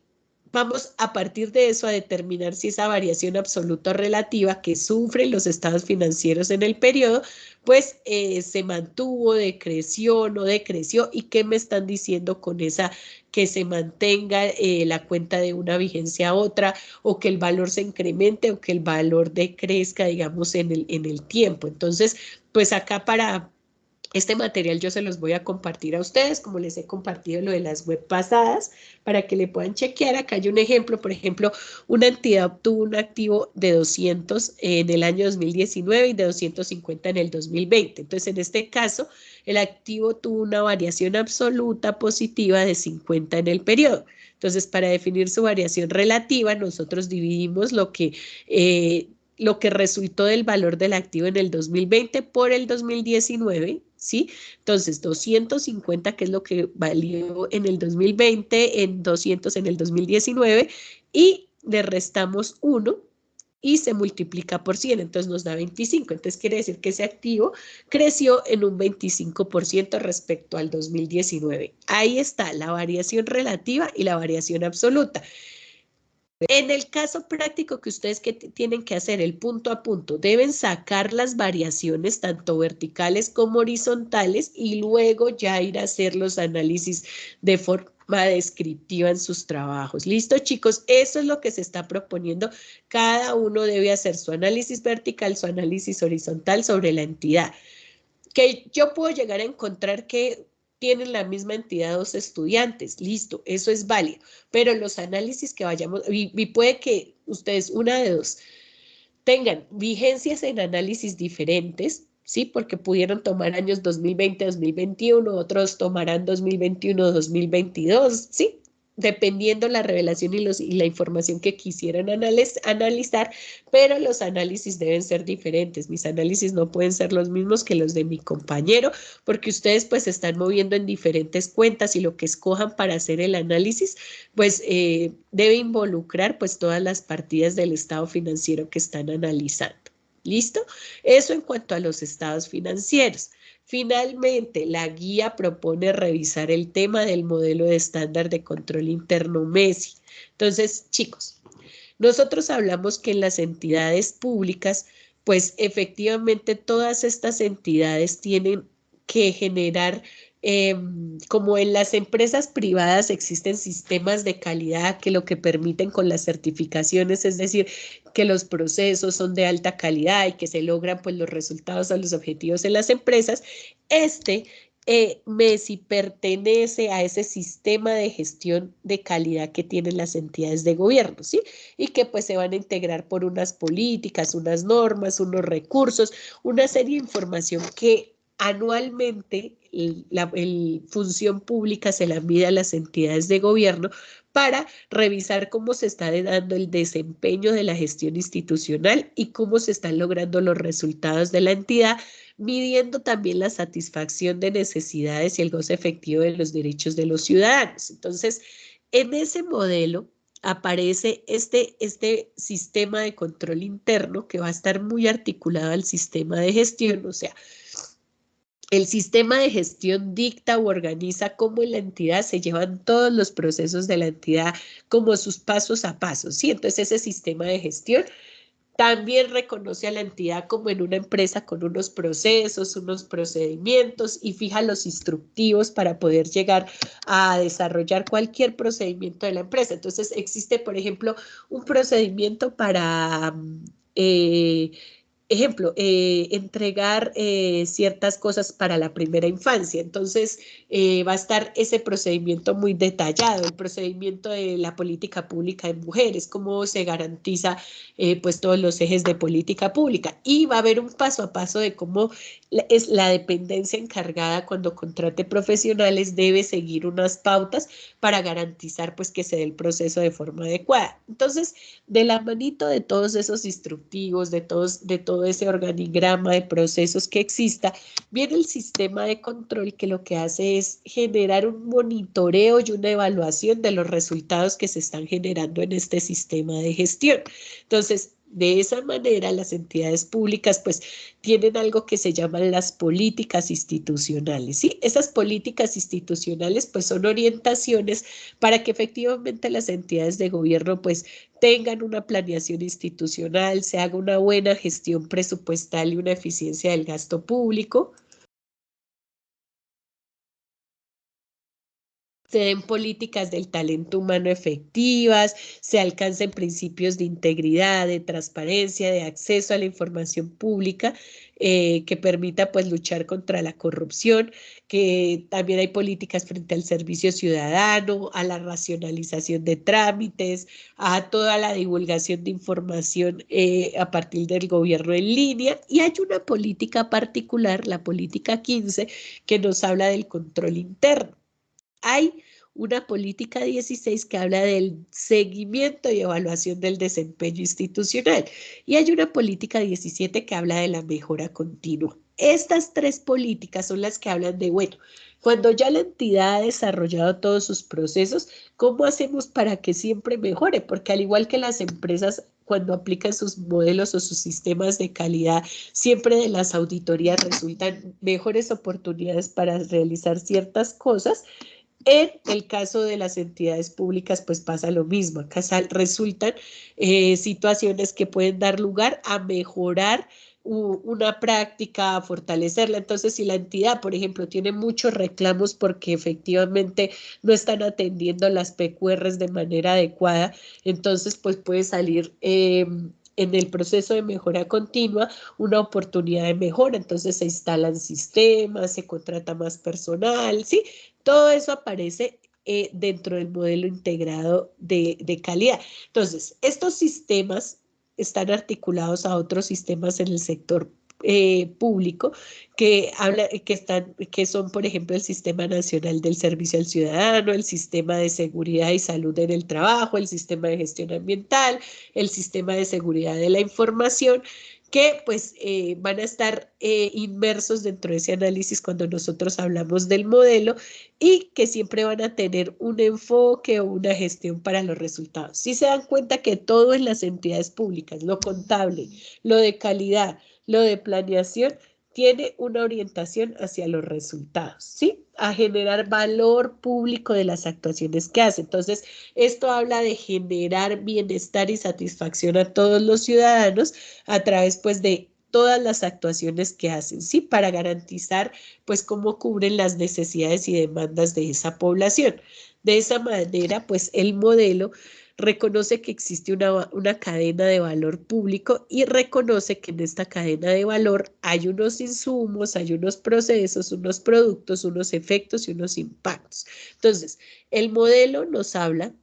vamos a partir de eso a determinar si esa variación absoluta o relativa que sufren los estados financieros en el periodo, pues se mantuvo, decreció, no decreció, y qué me están diciendo con esa que se mantenga la cuenta de una vigencia a otra, o que el valor se incremente o que el valor decrezca, digamos, en el tiempo. Entonces, pues acá para este material yo se los voy a compartir a ustedes, como les he compartido lo de las web pasadas, para que le puedan chequear. Acá hay un ejemplo, por ejemplo, una entidad obtuvo un activo de 200 en el año 2019 y de 250 en el 2020. Entonces, en este caso, el activo tuvo una variación absoluta positiva de 50 en el periodo. Entonces, para definir su variación relativa, nosotros dividimos lo que resultó del valor del activo en el 2020 por el 2019, ¿sí? Entonces, 250, que es lo que valió en el 2020, en 200 en el 2019, y le restamos 1 y se multiplica por 100, entonces nos da 25. Entonces, quiere decir que ese activo creció en un 25% respecto al 2019. Ahí está la variación relativa y la variación absoluta. En el caso práctico que ustedes tienen que hacer el punto a punto, deben sacar las variaciones tanto verticales como horizontales y luego ya ir a hacer los análisis de forma descriptiva en sus trabajos. ¿Listo, chicos? Eso es lo que se está proponiendo. Cada uno debe hacer su análisis vertical, su análisis horizontal sobre la entidad. Que yo puedo llegar a encontrar que tienen la misma entidad dos estudiantes, listo, eso es válido, pero los análisis que vayamos, y puede que ustedes, una de dos, tengan vigencias en análisis diferentes, ¿sí? Porque pudieron tomar años 2020, 2021, otros tomarán 2021, 2022, ¿sí? dependiendo la revelación y la información que quisieran analizar, pero los análisis deben ser diferentes. Mis análisis no pueden ser los mismos que los de mi compañero, porque ustedes pues se están moviendo en diferentes cuentas y lo que escojan para hacer el análisis, pues debe involucrar pues todas las partidas del estado financiero que están analizando. ¿Listo? Eso en cuanto a los estados financieros. Finalmente, la guía propone revisar el tema del modelo de estándar de control interno MESI. Entonces, chicos, nosotros hablamos que en las entidades públicas, pues efectivamente todas estas entidades tienen que generar, como en las empresas privadas existen sistemas de calidad que lo que permiten con las certificaciones, es decir, que los procesos son de alta calidad y que se logran pues los resultados a los objetivos en las empresas, MESI pertenece a ese sistema de gestión de calidad que tienen las entidades de gobierno, ¿sí? Y que pues se van a integrar por unas políticas, unas normas, unos recursos, una serie de información que anualmente la función pública se la envía a las entidades de gobierno para revisar cómo se está dando el desempeño de la gestión institucional y cómo se están logrando los resultados de la entidad, midiendo también la satisfacción de necesidades y el goce efectivo de los derechos de los ciudadanos. Entonces, en ese modelo aparece este sistema de control interno que va a estar muy articulado al sistema de gestión, o sea, el sistema de gestión dicta o organiza cómo en la entidad se llevan todos los procesos de la entidad, como sus pasos a pasos, ¿sí? Entonces ese sistema de gestión también reconoce a la entidad como en una empresa con unos procesos, unos procedimientos y fija los instructivos para poder llegar a desarrollar cualquier procedimiento de la empresa. Entonces existe, por ejemplo, un procedimiento para ejemplo, entregar ciertas cosas para la primera infancia. Entonces, va a estar ese procedimiento muy detallado, el procedimiento de la política pública en mujeres, cómo se garantiza pues todos los ejes de política pública. Y va a haber un paso a paso de cómo es la dependencia encargada cuando contrate profesionales debe seguir unas pautas para garantizar pues que se dé el proceso de forma adecuada. Entonces, de la manito de todos esos instructivos, de todo ese organigrama de procesos que exista, viene el sistema de control que lo que hace es generar un monitoreo y una evaluación de los resultados que se están generando en este sistema de gestión. Entonces, de esa manera, las entidades públicas pues tienen algo que se llaman las políticas institucionales, ¿sí? Esas políticas institucionales pues son orientaciones para que efectivamente las entidades de gobierno pues tengan una planeación institucional, se haga una buena gestión presupuestal y una eficiencia del gasto público, se den políticas del talento humano efectivas, se alcancen principios de integridad, de transparencia, de acceso a la información pública que permita pues luchar contra la corrupción, que también hay políticas frente al servicio ciudadano, a la racionalización de trámites, a toda la divulgación de información a partir del gobierno en línea, y hay una política particular, la política 15, que nos habla del control interno. Hay una política 16 que habla del seguimiento y evaluación del desempeño institucional y hay una política 17 que habla de la mejora continua. Estas tres políticas son las que hablan de, bueno, cuando ya la entidad ha desarrollado todos sus procesos, ¿cómo hacemos para que siempre mejore? Porque al igual que las empresas, cuando aplican sus modelos o sus sistemas de calidad, siempre de las auditorías resultan mejores oportunidades para realizar ciertas cosas. En el caso de las entidades públicas, pues pasa lo mismo. Acá resultan situaciones que pueden dar lugar a mejorar una práctica, a fortalecerla. Entonces, si la entidad, por ejemplo, tiene muchos reclamos porque efectivamente no están atendiendo las PQRs de manera adecuada, entonces pues puede salir en el proceso de mejora continua una oportunidad de mejora. Entonces se instalan sistemas, se contrata más personal, ¿sí? Todo eso aparece dentro del modelo integrado de calidad. Entonces, estos sistemas están articulados a otros sistemas en el sector público que son, por ejemplo, el Sistema Nacional del Servicio al Ciudadano, el Sistema de Seguridad y Salud en el Trabajo, el Sistema de Gestión Ambiental, el Sistema de Seguridad de la Información, que pues van a estar inmersos dentro de ese análisis cuando nosotros hablamos del modelo y que siempre van a tener un enfoque o una gestión para los resultados. Si se dan cuenta que todo en las entidades públicas, lo contable, lo de calidad, lo de planeación, tiene una orientación hacia los resultados, ¿sí? A generar valor público de las actuaciones que hace. Entonces, esto habla de generar bienestar y satisfacción a todos los ciudadanos a través, pues, de todas las actuaciones que hacen, ¿sí? Para garantizar, pues, cómo cubren las necesidades y demandas de esa población. De esa manera, pues, el modelo reconoce que existe una cadena de valor público y reconoce que en esta cadena de valor hay unos insumos, hay unos procesos, unos productos, unos efectos y unos impactos. Entonces, el modelo nos habla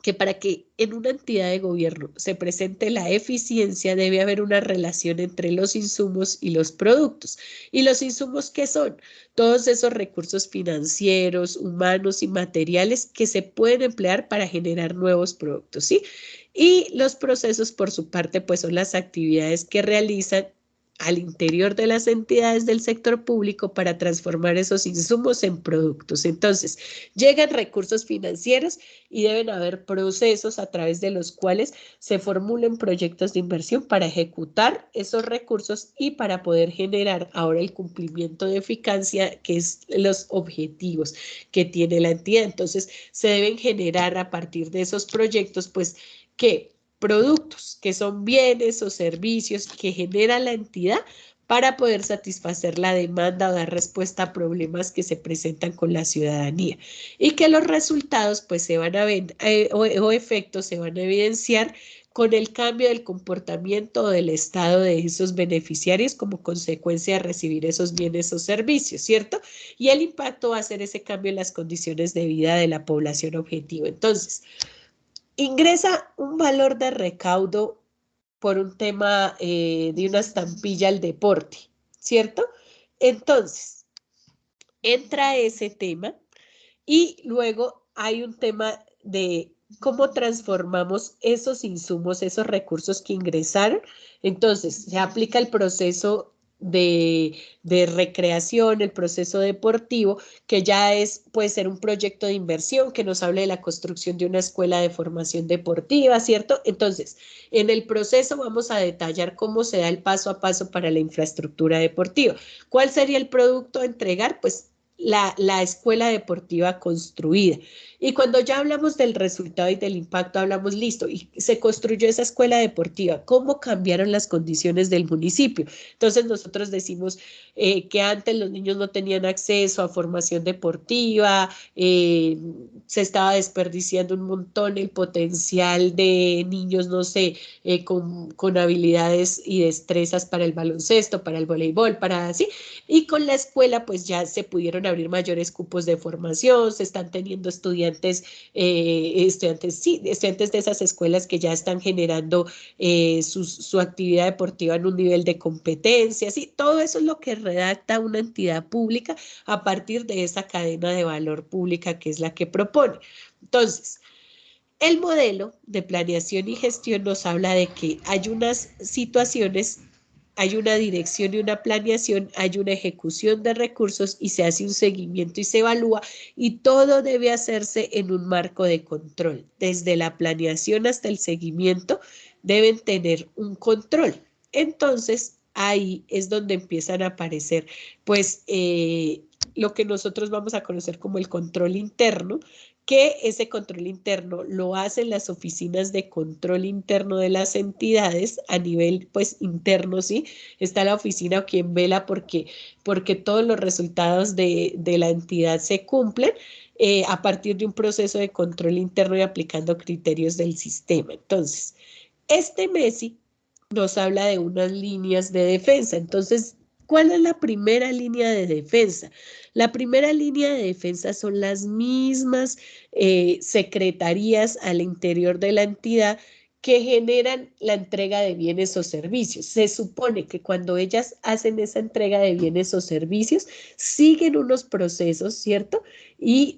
que para que en una entidad de gobierno se presente la eficiencia debe haber una relación entre los insumos y los productos. ¿Y los insumos qué son? Todos esos recursos financieros, humanos y materiales que se pueden emplear para generar nuevos productos, ¿sí? Y los procesos, por su parte, pues son las actividades que realizan al interior de las entidades del sector público para transformar esos insumos en productos. Entonces, llegan recursos financieros y deben haber procesos a través de los cuales se formulen proyectos de inversión para ejecutar esos recursos y para poder generar ahora el cumplimiento de eficacia, que es los objetivos que tiene la entidad. Entonces, se deben generar a partir de esos proyectos, pues, que productos, que son bienes o servicios que genera la entidad para poder satisfacer la demanda o dar respuesta a problemas que se presentan con la ciudadanía y que los resultados pues se van a ver o efectos se van a evidenciar con el cambio del comportamiento del estado de esos beneficiarios como consecuencia de recibir esos bienes o servicios, ¿cierto? Y el impacto va a ser ese cambio en las condiciones de vida de la población objetivo. Entonces, ingresa un valor de recaudo por un tema de una estampilla al deporte, ¿cierto? Entonces, entra ese tema y luego hay un tema de cómo transformamos esos insumos, esos recursos que ingresaron. Entonces, se aplica el proceso de recreación, el proceso deportivo, que ya puede ser un proyecto de inversión que nos hable de la construcción de una escuela de formación deportiva, ¿cierto? Entonces, en el proceso vamos a detallar cómo se da el paso a paso para la infraestructura deportiva. ¿Cuál sería el producto a entregar? Pues la escuela deportiva construida. Y cuando ya hablamos del resultado y del impacto, hablamos, listo, y se construyó esa escuela deportiva, ¿cómo cambiaron las condiciones del municipio? Entonces nosotros decimos que antes los niños no tenían acceso a formación deportiva, se estaba desperdiciando un montón el potencial de niños, no sé, con habilidades y destrezas para el baloncesto, para el voleibol, para así, y con la escuela pues ya se pudieron abrir mayores cupos de formación, se están teniendo estudiantes de esas escuelas que ya están generando su actividad deportiva en un nivel de competencia, ¿sí? Todo eso es lo que redacta una entidad pública a partir de esa cadena de valor pública que es la que propone. Entonces, el modelo de planeación y gestión nos habla de que hay unas situaciones, hay una dirección y una planeación, hay una ejecución de recursos y se hace un seguimiento y se evalúa y todo debe hacerse en un marco de control. Desde la planeación hasta el seguimiento deben tener un control. Entonces, ahí es donde empiezan a aparecer, pues, lo que nosotros vamos a conocer como el control interno, que ese control interno lo hacen las oficinas de control interno de las entidades a nivel pues interno, ¿sí? Está la oficina o quien vela porque todos los resultados de la entidad se cumplen a partir de un proceso de control interno y aplicando criterios del sistema. Entonces, este MESI nos habla de unas líneas de defensa. Entonces, ¿cuál es la primera línea de defensa? La primera línea de defensa son las mismas secretarías al interior de la entidad que generan la entrega de bienes o servicios. Se supone que cuando ellas hacen esa entrega de bienes o servicios, siguen unos procesos, ¿cierto? Y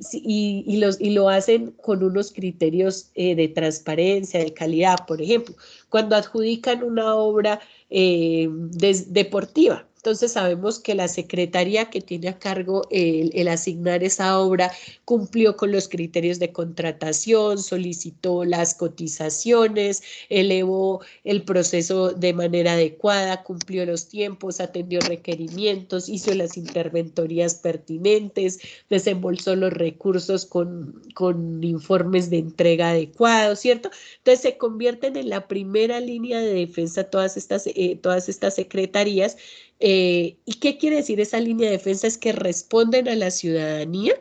lo hacen con unos criterios de transparencia, de calidad. Por ejemplo, cuando adjudican una obra deportiva, entonces sabemos que la secretaría que tiene a cargo el asignar esa obra cumplió con los criterios de contratación, solicitó las cotizaciones, elevó el proceso de manera adecuada, cumplió los tiempos, atendió requerimientos, hizo las interventorías pertinentes, desembolsó los recursos con informes de entrega adecuados, ¿cierto? Entonces se convierten en la primera línea de defensa todas estas secretarías. ¿Y qué quiere decir esa línea de defensa? Es que responden a la ciudadanía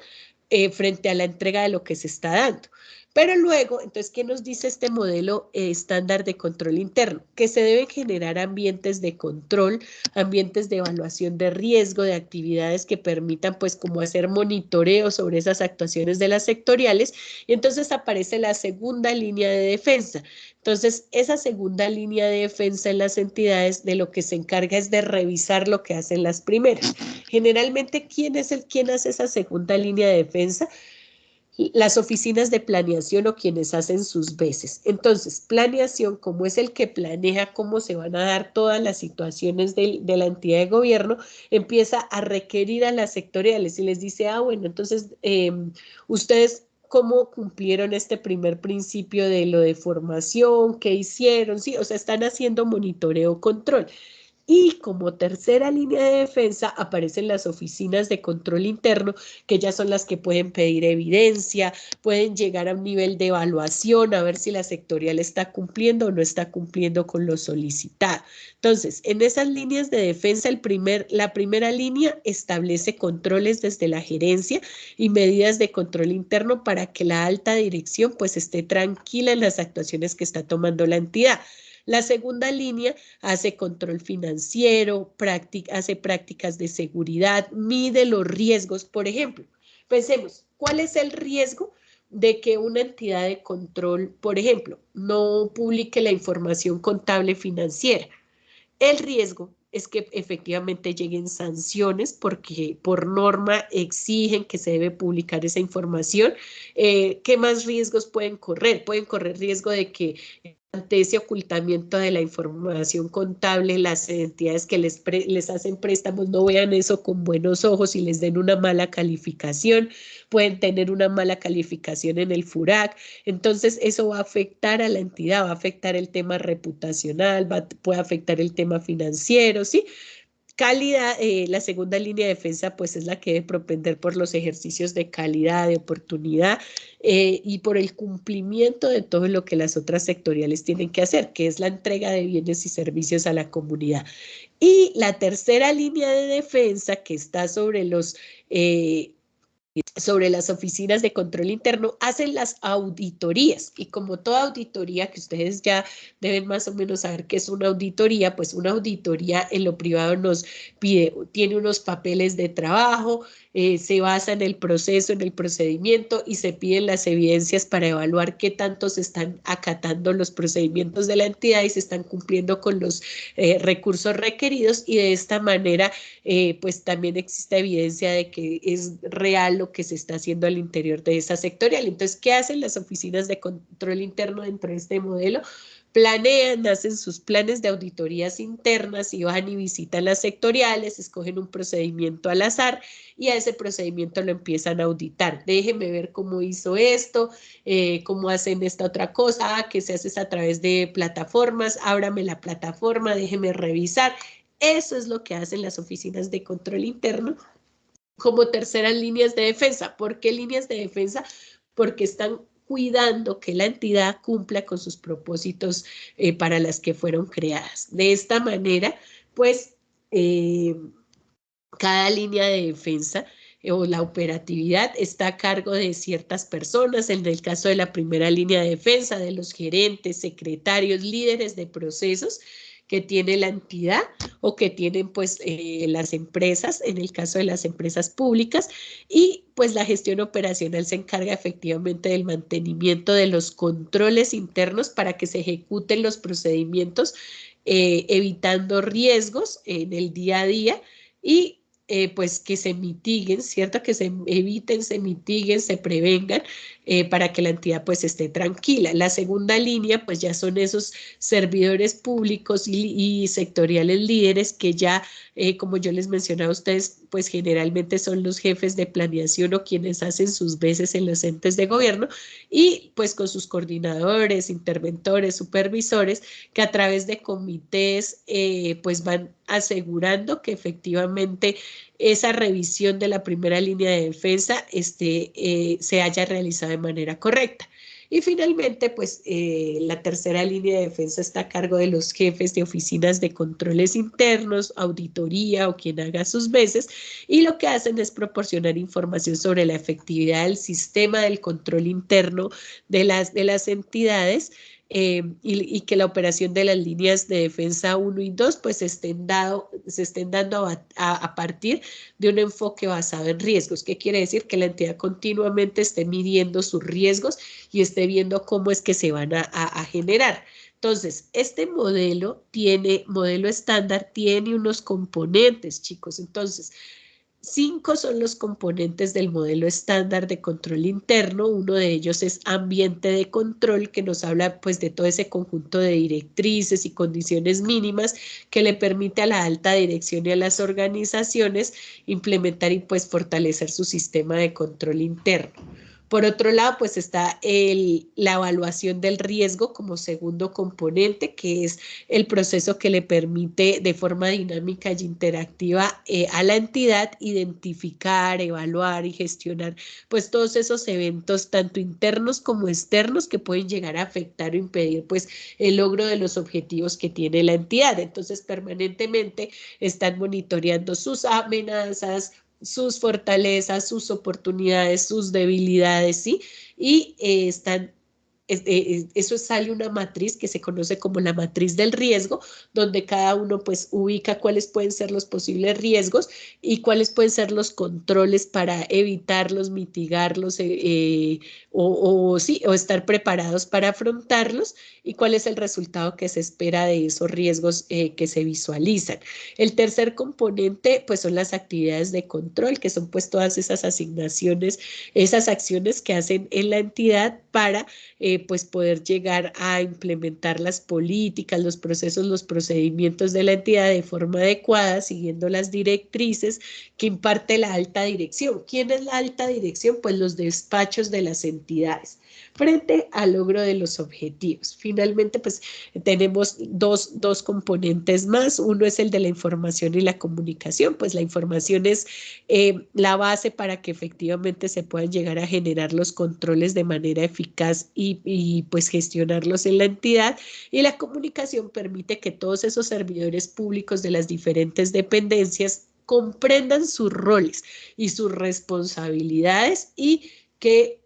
frente a la entrega de lo que se está dando. Pero luego, entonces, ¿qué nos dice este modelo estándar de control interno? Que se deben generar ambientes de control, ambientes de evaluación de riesgo, de actividades que permitan, pues, como hacer monitoreo sobre esas actuaciones de las sectoriales. Y entonces aparece la segunda línea de defensa. Entonces, esa segunda línea de defensa en las entidades de lo que se encarga es de revisar lo que hacen las primeras. Generalmente, ¿quién hace esa segunda línea de defensa? Las oficinas de planeación o quienes hacen sus veces. Entonces, planeación, como es el que planea cómo se van a dar todas las situaciones de la entidad de gobierno, empieza a requerir a las sectoriales y les dice, bueno, entonces, ustedes cómo cumplieron este primer principio de lo de formación, qué hicieron, sí, o sea, están haciendo monitoreo, control. Y como tercera línea de defensa aparecen las oficinas de control interno, que ya son las que pueden pedir evidencia, pueden llegar a un nivel de evaluación, a ver si la sectorial está cumpliendo o no está cumpliendo con lo solicitado. Entonces, en esas líneas de defensa, la primera línea establece controles desde la gerencia y medidas de control interno para que la alta dirección pues esté tranquila en las actuaciones que está tomando la entidad. La segunda línea hace control financiero, hace prácticas de seguridad, mide los riesgos. Por ejemplo, pensemos, ¿cuál es el riesgo de que una entidad de control, por ejemplo, no publique la información contable financiera? El riesgo es que efectivamente lleguen sanciones porque por norma exigen que se debe publicar esa información. ¿Qué más riesgos pueden correr? Pueden correr riesgo de que ante ese ocultamiento de la información contable, las entidades que les hacen préstamos no vean eso con buenos ojos y les den una mala calificación, pueden tener una mala calificación en el FURAC, entonces eso va a afectar a la entidad, va a afectar el tema reputacional, puede afectar el tema financiero, ¿sí? Calidad, la segunda línea de defensa pues es la que debe propender por los ejercicios de calidad, de oportunidad y por el cumplimiento de todo lo que las otras sectoriales tienen que hacer, que es la entrega de bienes y servicios a la comunidad. Y la tercera línea de defensa que está sobre las oficinas de control interno, hacen las auditorías y como toda auditoría que ustedes ya deben más o menos saber qué es una auditoría, pues una auditoría en lo privado nos pide, tiene unos papeles de trabajo, se basa en el proceso, en el procedimiento y se piden las evidencias para evaluar qué tanto se están acatando los procedimientos de la entidad y se están cumpliendo con los recursos requeridos y de esta manera pues también existe evidencia de que es real lo que se está haciendo al interior de esa sectorial. Entonces, ¿qué hacen las oficinas de control interno dentro de este modelo? Planean, hacen sus planes de auditorías internas y van y visitan las sectoriales, escogen un procedimiento al azar y a ese procedimiento lo empiezan a auditar. Déjeme ver cómo hizo esto, cómo hacen esta otra cosa, que se hace a través de plataformas, ábrame la plataforma, déjeme revisar. Eso es lo que hacen las oficinas de control interno como terceras líneas de defensa. ¿Por qué líneas de defensa? Porque están cuidando que la entidad cumpla con sus propósitos para las que fueron creadas. De esta manera, pues, cada línea de defensa o la operatividad está a cargo de ciertas personas, en el caso de la primera línea de defensa, de los gerentes, secretarios, líderes de procesos, que tiene la entidad o que tienen pues las empresas, en el caso de las empresas públicas, y pues la gestión operacional se encarga efectivamente del mantenimiento de los controles internos para que se ejecuten los procedimientos evitando riesgos en el día a día y pues que se mitiguen, ¿cierto? Que se eviten, se mitiguen, se prevengan para que la entidad pues esté tranquila. La segunda línea pues ya son esos servidores públicos y sectoriales líderes que ya, como yo les mencionaba a ustedes, pues generalmente son los jefes de planeación o quienes hacen sus veces en los entes de gobierno y pues con sus coordinadores, interventores, supervisores, que a través de comités pues van asegurando que efectivamente esa revisión de la primera línea de defensa se haya realizado de manera correcta. Y finalmente, pues la tercera línea de defensa está a cargo de los jefes de oficinas de controles internos, auditoría o quien haga sus veces, y lo que hacen es proporcionar información sobre la efectividad del sistema del control interno de las entidades, y que la operación de las líneas de defensa 1 y 2 pues se estén dando a partir de un enfoque basado en riesgos. ¿Qué quiere decir? Que la entidad continuamente esté midiendo sus riesgos y esté viendo cómo es que se van a generar. Entonces, este modelo estándar tiene unos componentes, chicos. Entonces, 5 son los componentes del modelo estándar de control interno. Uno de ellos es ambiente de control, que nos habla pues de todo ese conjunto de directrices y condiciones mínimas que le permite a la alta dirección y a las organizaciones implementar y pues fortalecer su sistema de control interno. Por otro lado, pues está la evaluación del riesgo como segundo componente, que es el proceso que le permite de forma dinámica y interactiva a la entidad identificar, evaluar y gestionar pues todos esos eventos tanto internos como externos que pueden llegar a afectar o impedir pues el logro de los objetivos que tiene la entidad. Entonces permanentemente están monitoreando sus amenazas, sus fortalezas, sus oportunidades, sus debilidades, ¿sí? Y eso sale una matriz que se conoce como la matriz del riesgo, donde cada uno pues ubica cuáles pueden ser los posibles riesgos y cuáles pueden ser los controles para evitarlos, mitigarlos o estar preparados para afrontarlos y cuál es el resultado que se espera de esos riesgos que se visualizan. El tercer componente pues son las actividades de control, que son pues todas esas asignaciones, esas acciones que hacen en la entidad para pues poder llegar a implementar las políticas, los procesos, los procedimientos de la entidad de forma adecuada, siguiendo las directrices que imparte la alta dirección. ¿Quién es la alta dirección? Pues los despachos de las entidades frente al logro de los objetivos. Finalmente, pues tenemos dos componentes más. Uno es el de la información y la comunicación. Pues la información es la base para que efectivamente se puedan llegar a generar los controles de manera eficaz y pues gestionarlos en la entidad. Y la comunicación permite que todos esos servidores públicos de las diferentes dependencias comprendan sus roles y sus responsabilidades y que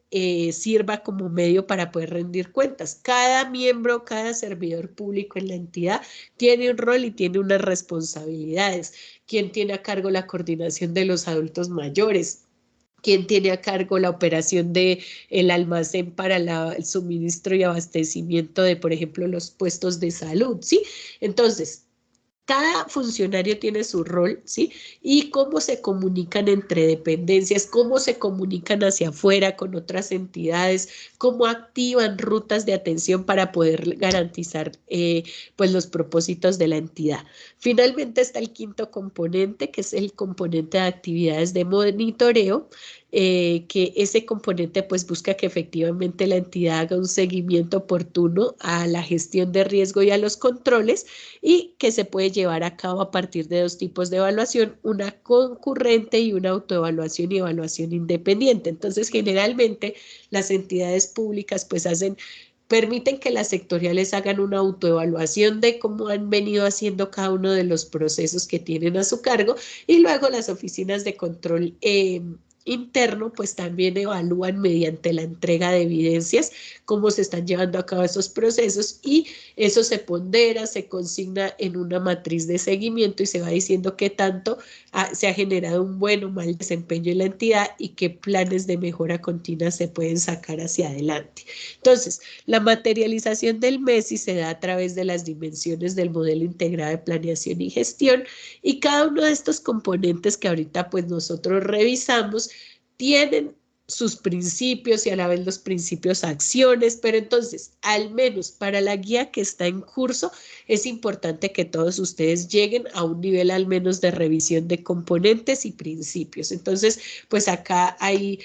sirva como medio para poder rendir cuentas. Cada miembro, cada servidor público en la entidad tiene un rol y tiene unas responsabilidades. ¿Quién tiene a cargo la coordinación de los adultos mayores? ¿Quién tiene a cargo la operación del almacén para el suministro y abastecimiento de, por ejemplo, los puestos de salud? ¿Sí? Entonces, cada funcionario tiene su rol, ¿sí? Y cómo se comunican entre dependencias, cómo se comunican hacia afuera con otras entidades, cómo activan rutas de atención para poder garantizar pues los propósitos de la entidad. Finalmente está el quinto componente, que es el componente de actividades de monitoreo, que ese componente pues busca que efectivamente la entidad haga un seguimiento oportuno a la gestión de riesgo y a los controles y que se puede llevar a cabo a partir de dos tipos de evaluación, una concurrente y una autoevaluación y evaluación independiente. Entonces, generalmente las entidades públicas pues permiten que las sectoriales hagan una autoevaluación de cómo han venido haciendo cada uno de los procesos que tienen a su cargo y luego las oficinas de control interno, pues también evalúan mediante la entrega de evidencias cómo se están llevando a cabo esos procesos y eso se pondera, se consigna en una matriz de seguimiento y se va diciendo qué tanto se ha generado un buen o mal desempeño en la entidad y qué planes de mejora continua se pueden sacar hacia adelante. Entonces, la materialización del MESI se da a través de las dimensiones del modelo integrado de planeación y gestión y cada uno de estos componentes que ahorita pues nosotros revisamos tienen sus principios y a la vez los principios acciones, pero entonces, al menos para la guía que está en curso, es importante que todos ustedes lleguen a un nivel al menos de revisión de componentes y principios. Entonces, pues acá hay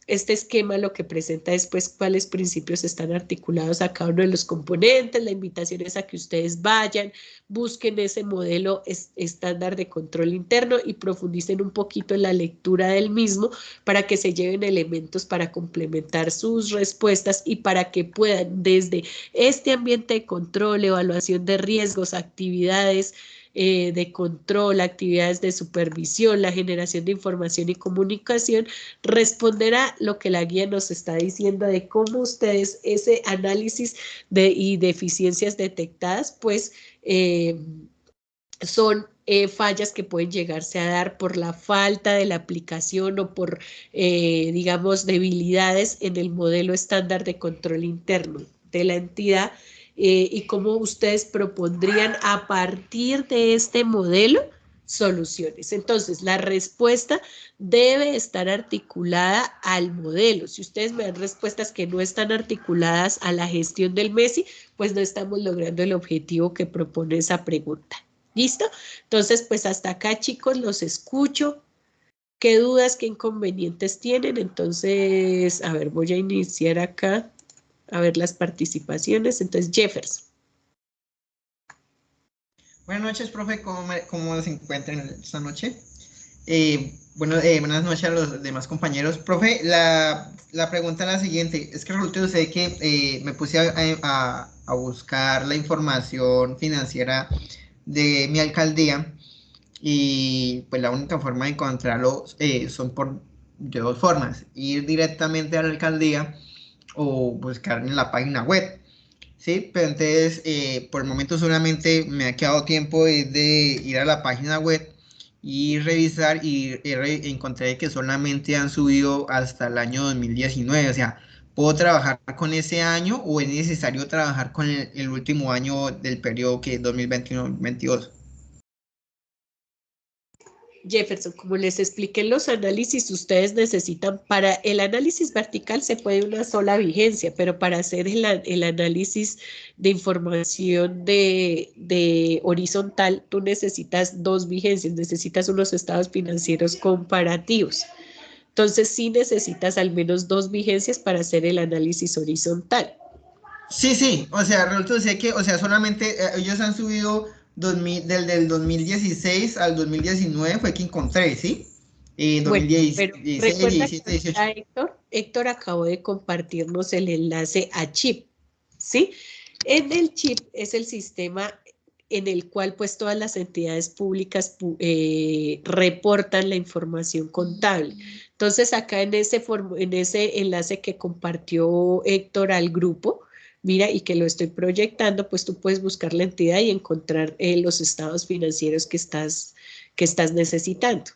este esquema lo que presenta después cuáles principios están articulados a cada uno de los componentes. La invitación es a que ustedes vayan, busquen ese modelo estándar de control interno y profundicen un poquito en la lectura del mismo para que se lleven elementos para complementar sus respuestas y para que puedan desde este ambiente de control, evaluación de riesgos, actividades de control, actividades de supervisión, la generación de información y comunicación, responder a lo que la guía nos está diciendo de cómo ustedes ese análisis y deficiencias detectadas, pues son fallas que pueden llegarse a dar por la falta de la aplicación o por, digamos, debilidades en el modelo estándar de control interno de la entidad y cómo ustedes propondrían a partir de este modelo soluciones. Entonces, la respuesta debe estar articulada al modelo. Si ustedes me dan respuestas que no están articuladas a la gestión del MESI, pues no estamos logrando el objetivo que propone esa pregunta. ¿Listo? Entonces, pues hasta acá, chicos, los escucho. ¿Qué dudas, qué inconvenientes tienen? Entonces, a ver, voy a iniciar acá a ver las participaciones. Entonces, Jefferson. Buenas noches, profe. ¿Cómo se encuentran esta noche? Buenas noches a los demás compañeros. Profe, la pregunta es la siguiente. Es que resulta usted que me puse a buscar la información financiera de mi alcaldía y pues la única forma de encontrarlo son de dos formas, ir directamente a la alcaldía o buscar en la página web, ¿sí? Pero entonces por el momento solamente me ha quedado tiempo de ir a la página web y revisar y encontré que solamente han subido hasta el año 2019, o sea, ¿puedo trabajar con ese año o es necesario trabajar con el último año del periodo que es 2021-2022? Jefferson, como les expliqué en los análisis, ustedes necesitan, para el análisis vertical se puede una sola vigencia, pero para hacer el análisis de información de horizontal, tú necesitas dos vigencias, necesitas unos estados financieros comparativos. Entonces, sí necesitas al menos dos vigencias para hacer el análisis horizontal. Sí, o sea, resulta ser que, o sea, solamente ellos han subido del 2016 al 2019 fue que encontré, ¿sí? Bueno, pero 2016, recuerda que 17, 18. ahorita Héctor acabó de compartirnos el enlace a CHIP, ¿sí? En el CHIP es el sistema en el cual pues todas las entidades públicas reportan la información contable. Entonces acá en ese enlace que compartió Héctor al grupo, mira, y que lo estoy proyectando, pues tú puedes buscar la entidad y encontrar los estados financieros que estás necesitando.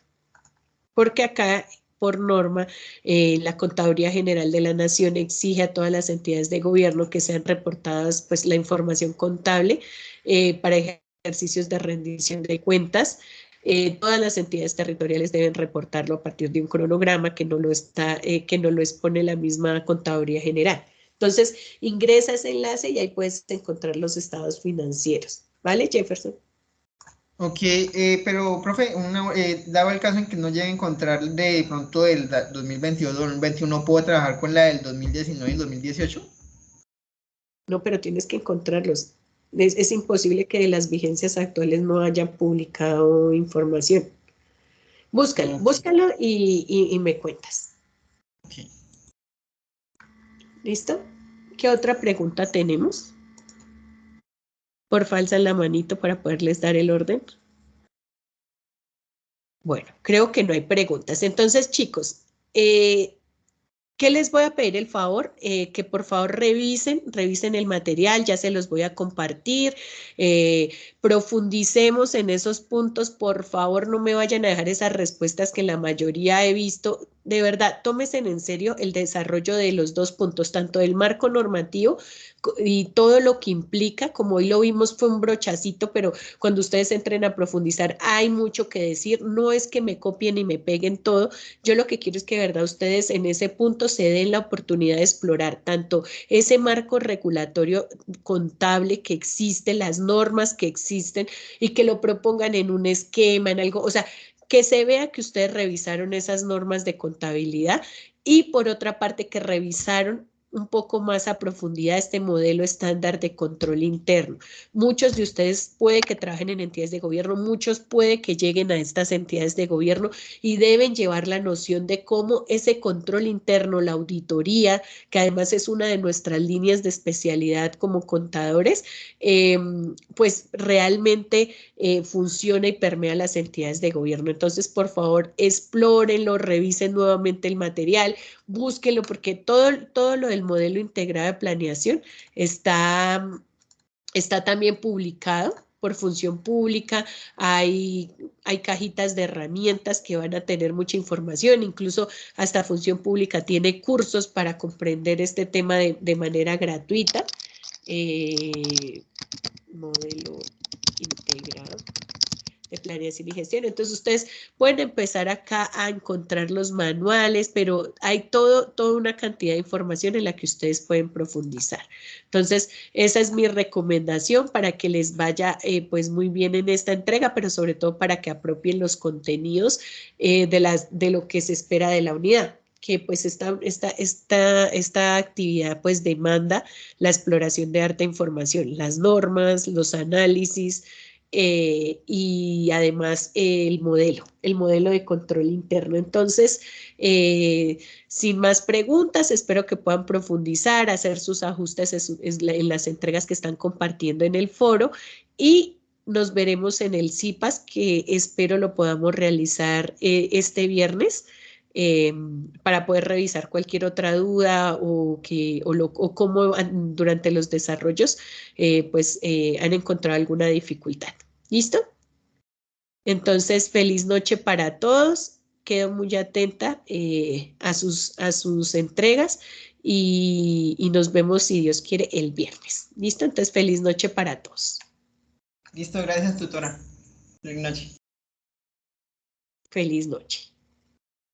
Porque acá, por norma, la Contaduría General de la Nación exige a todas las entidades de gobierno que sean reportadas pues, la información contable para ejercicios de rendición de cuentas. Todas las entidades territoriales deben reportarlo a partir de un cronograma que no lo expone la misma Contaduría General. Entonces, ingresa ese enlace y ahí puedes encontrar los estados financieros. ¿Vale, Jefferson? Ok, pero profe, dado el caso en que no llegue a encontrar de pronto el 2022-2021, ¿puedo trabajar con la del 2019 y 2018? No, pero tienes que encontrarlos. Es imposible que de las vigencias actuales no hayan publicado información. Búscalo, Ok, búscalo y me cuentas. ok. ¿Listo? ¿Qué otra pregunta tenemos? Por falsa en la manito para poderles dar el orden. Bueno, creo que no hay preguntas. Entonces, chicos, ¿qué les voy a pedir el favor? Que por favor revisen el material, ya se los voy a compartir, profundicemos en esos puntos, por favor no me vayan a dejar esas respuestas que la mayoría he visto. De verdad, tómense en serio el desarrollo de los dos puntos, tanto del marco normativo y todo lo que implica, como hoy lo vimos fue un brochacito, pero cuando ustedes entren a profundizar hay mucho que decir, no es que me copien y me peguen todo, yo lo que quiero es que de verdad ustedes en ese punto se den la oportunidad de explorar tanto ese marco regulatorio contable que existe, las normas que existen y que lo propongan en un esquema, en algo, o sea, que se vea que ustedes revisaron esas normas de contabilidad y por otra parte que revisaron un poco más a profundidad este modelo estándar de control interno. Muchos de ustedes puede que trabajen en entidades de gobierno, muchos puede que lleguen a estas entidades de gobierno y deben llevar la noción de cómo ese control interno, la auditoría, que además es una de nuestras líneas de especialidad como contadores, pues realmente funciona y permea las entidades de gobierno. Entonces, por favor, explórenlo, revisen nuevamente el material, búsquenlo, porque todo lo del modelo integrado de planeación está también publicado por función pública, hay cajitas de herramientas que van a tener mucha información, incluso hasta función pública tiene cursos para comprender este tema de manera gratuita. Modelo integrado de planeación y gestión. Entonces ustedes pueden empezar acá a encontrar los manuales, pero hay toda una cantidad de información en la que ustedes pueden profundizar. Entonces esa es mi recomendación para que les vaya pues muy bien en esta entrega, pero sobre todo para que apropien los contenidos de lo que se espera de la unidad, que pues esta actividad pues demanda la exploración de harta información, las normas, los análisis, y además el modelo de control interno. Entonces, sin más preguntas, espero que puedan profundizar, hacer sus ajustes en las entregas que están compartiendo en el foro y nos veremos en el CIPAS, que espero lo podamos realizar este viernes. Para poder revisar cualquier otra duda o cómo durante los desarrollos han encontrado alguna dificultad. ¿Listo? Entonces, feliz noche para todos. Quedo muy atenta a sus entregas y nos vemos, si Dios quiere, el viernes. ¿Listo? Entonces, feliz noche para todos. Listo, gracias, tutora. Feliz noche. Feliz noche.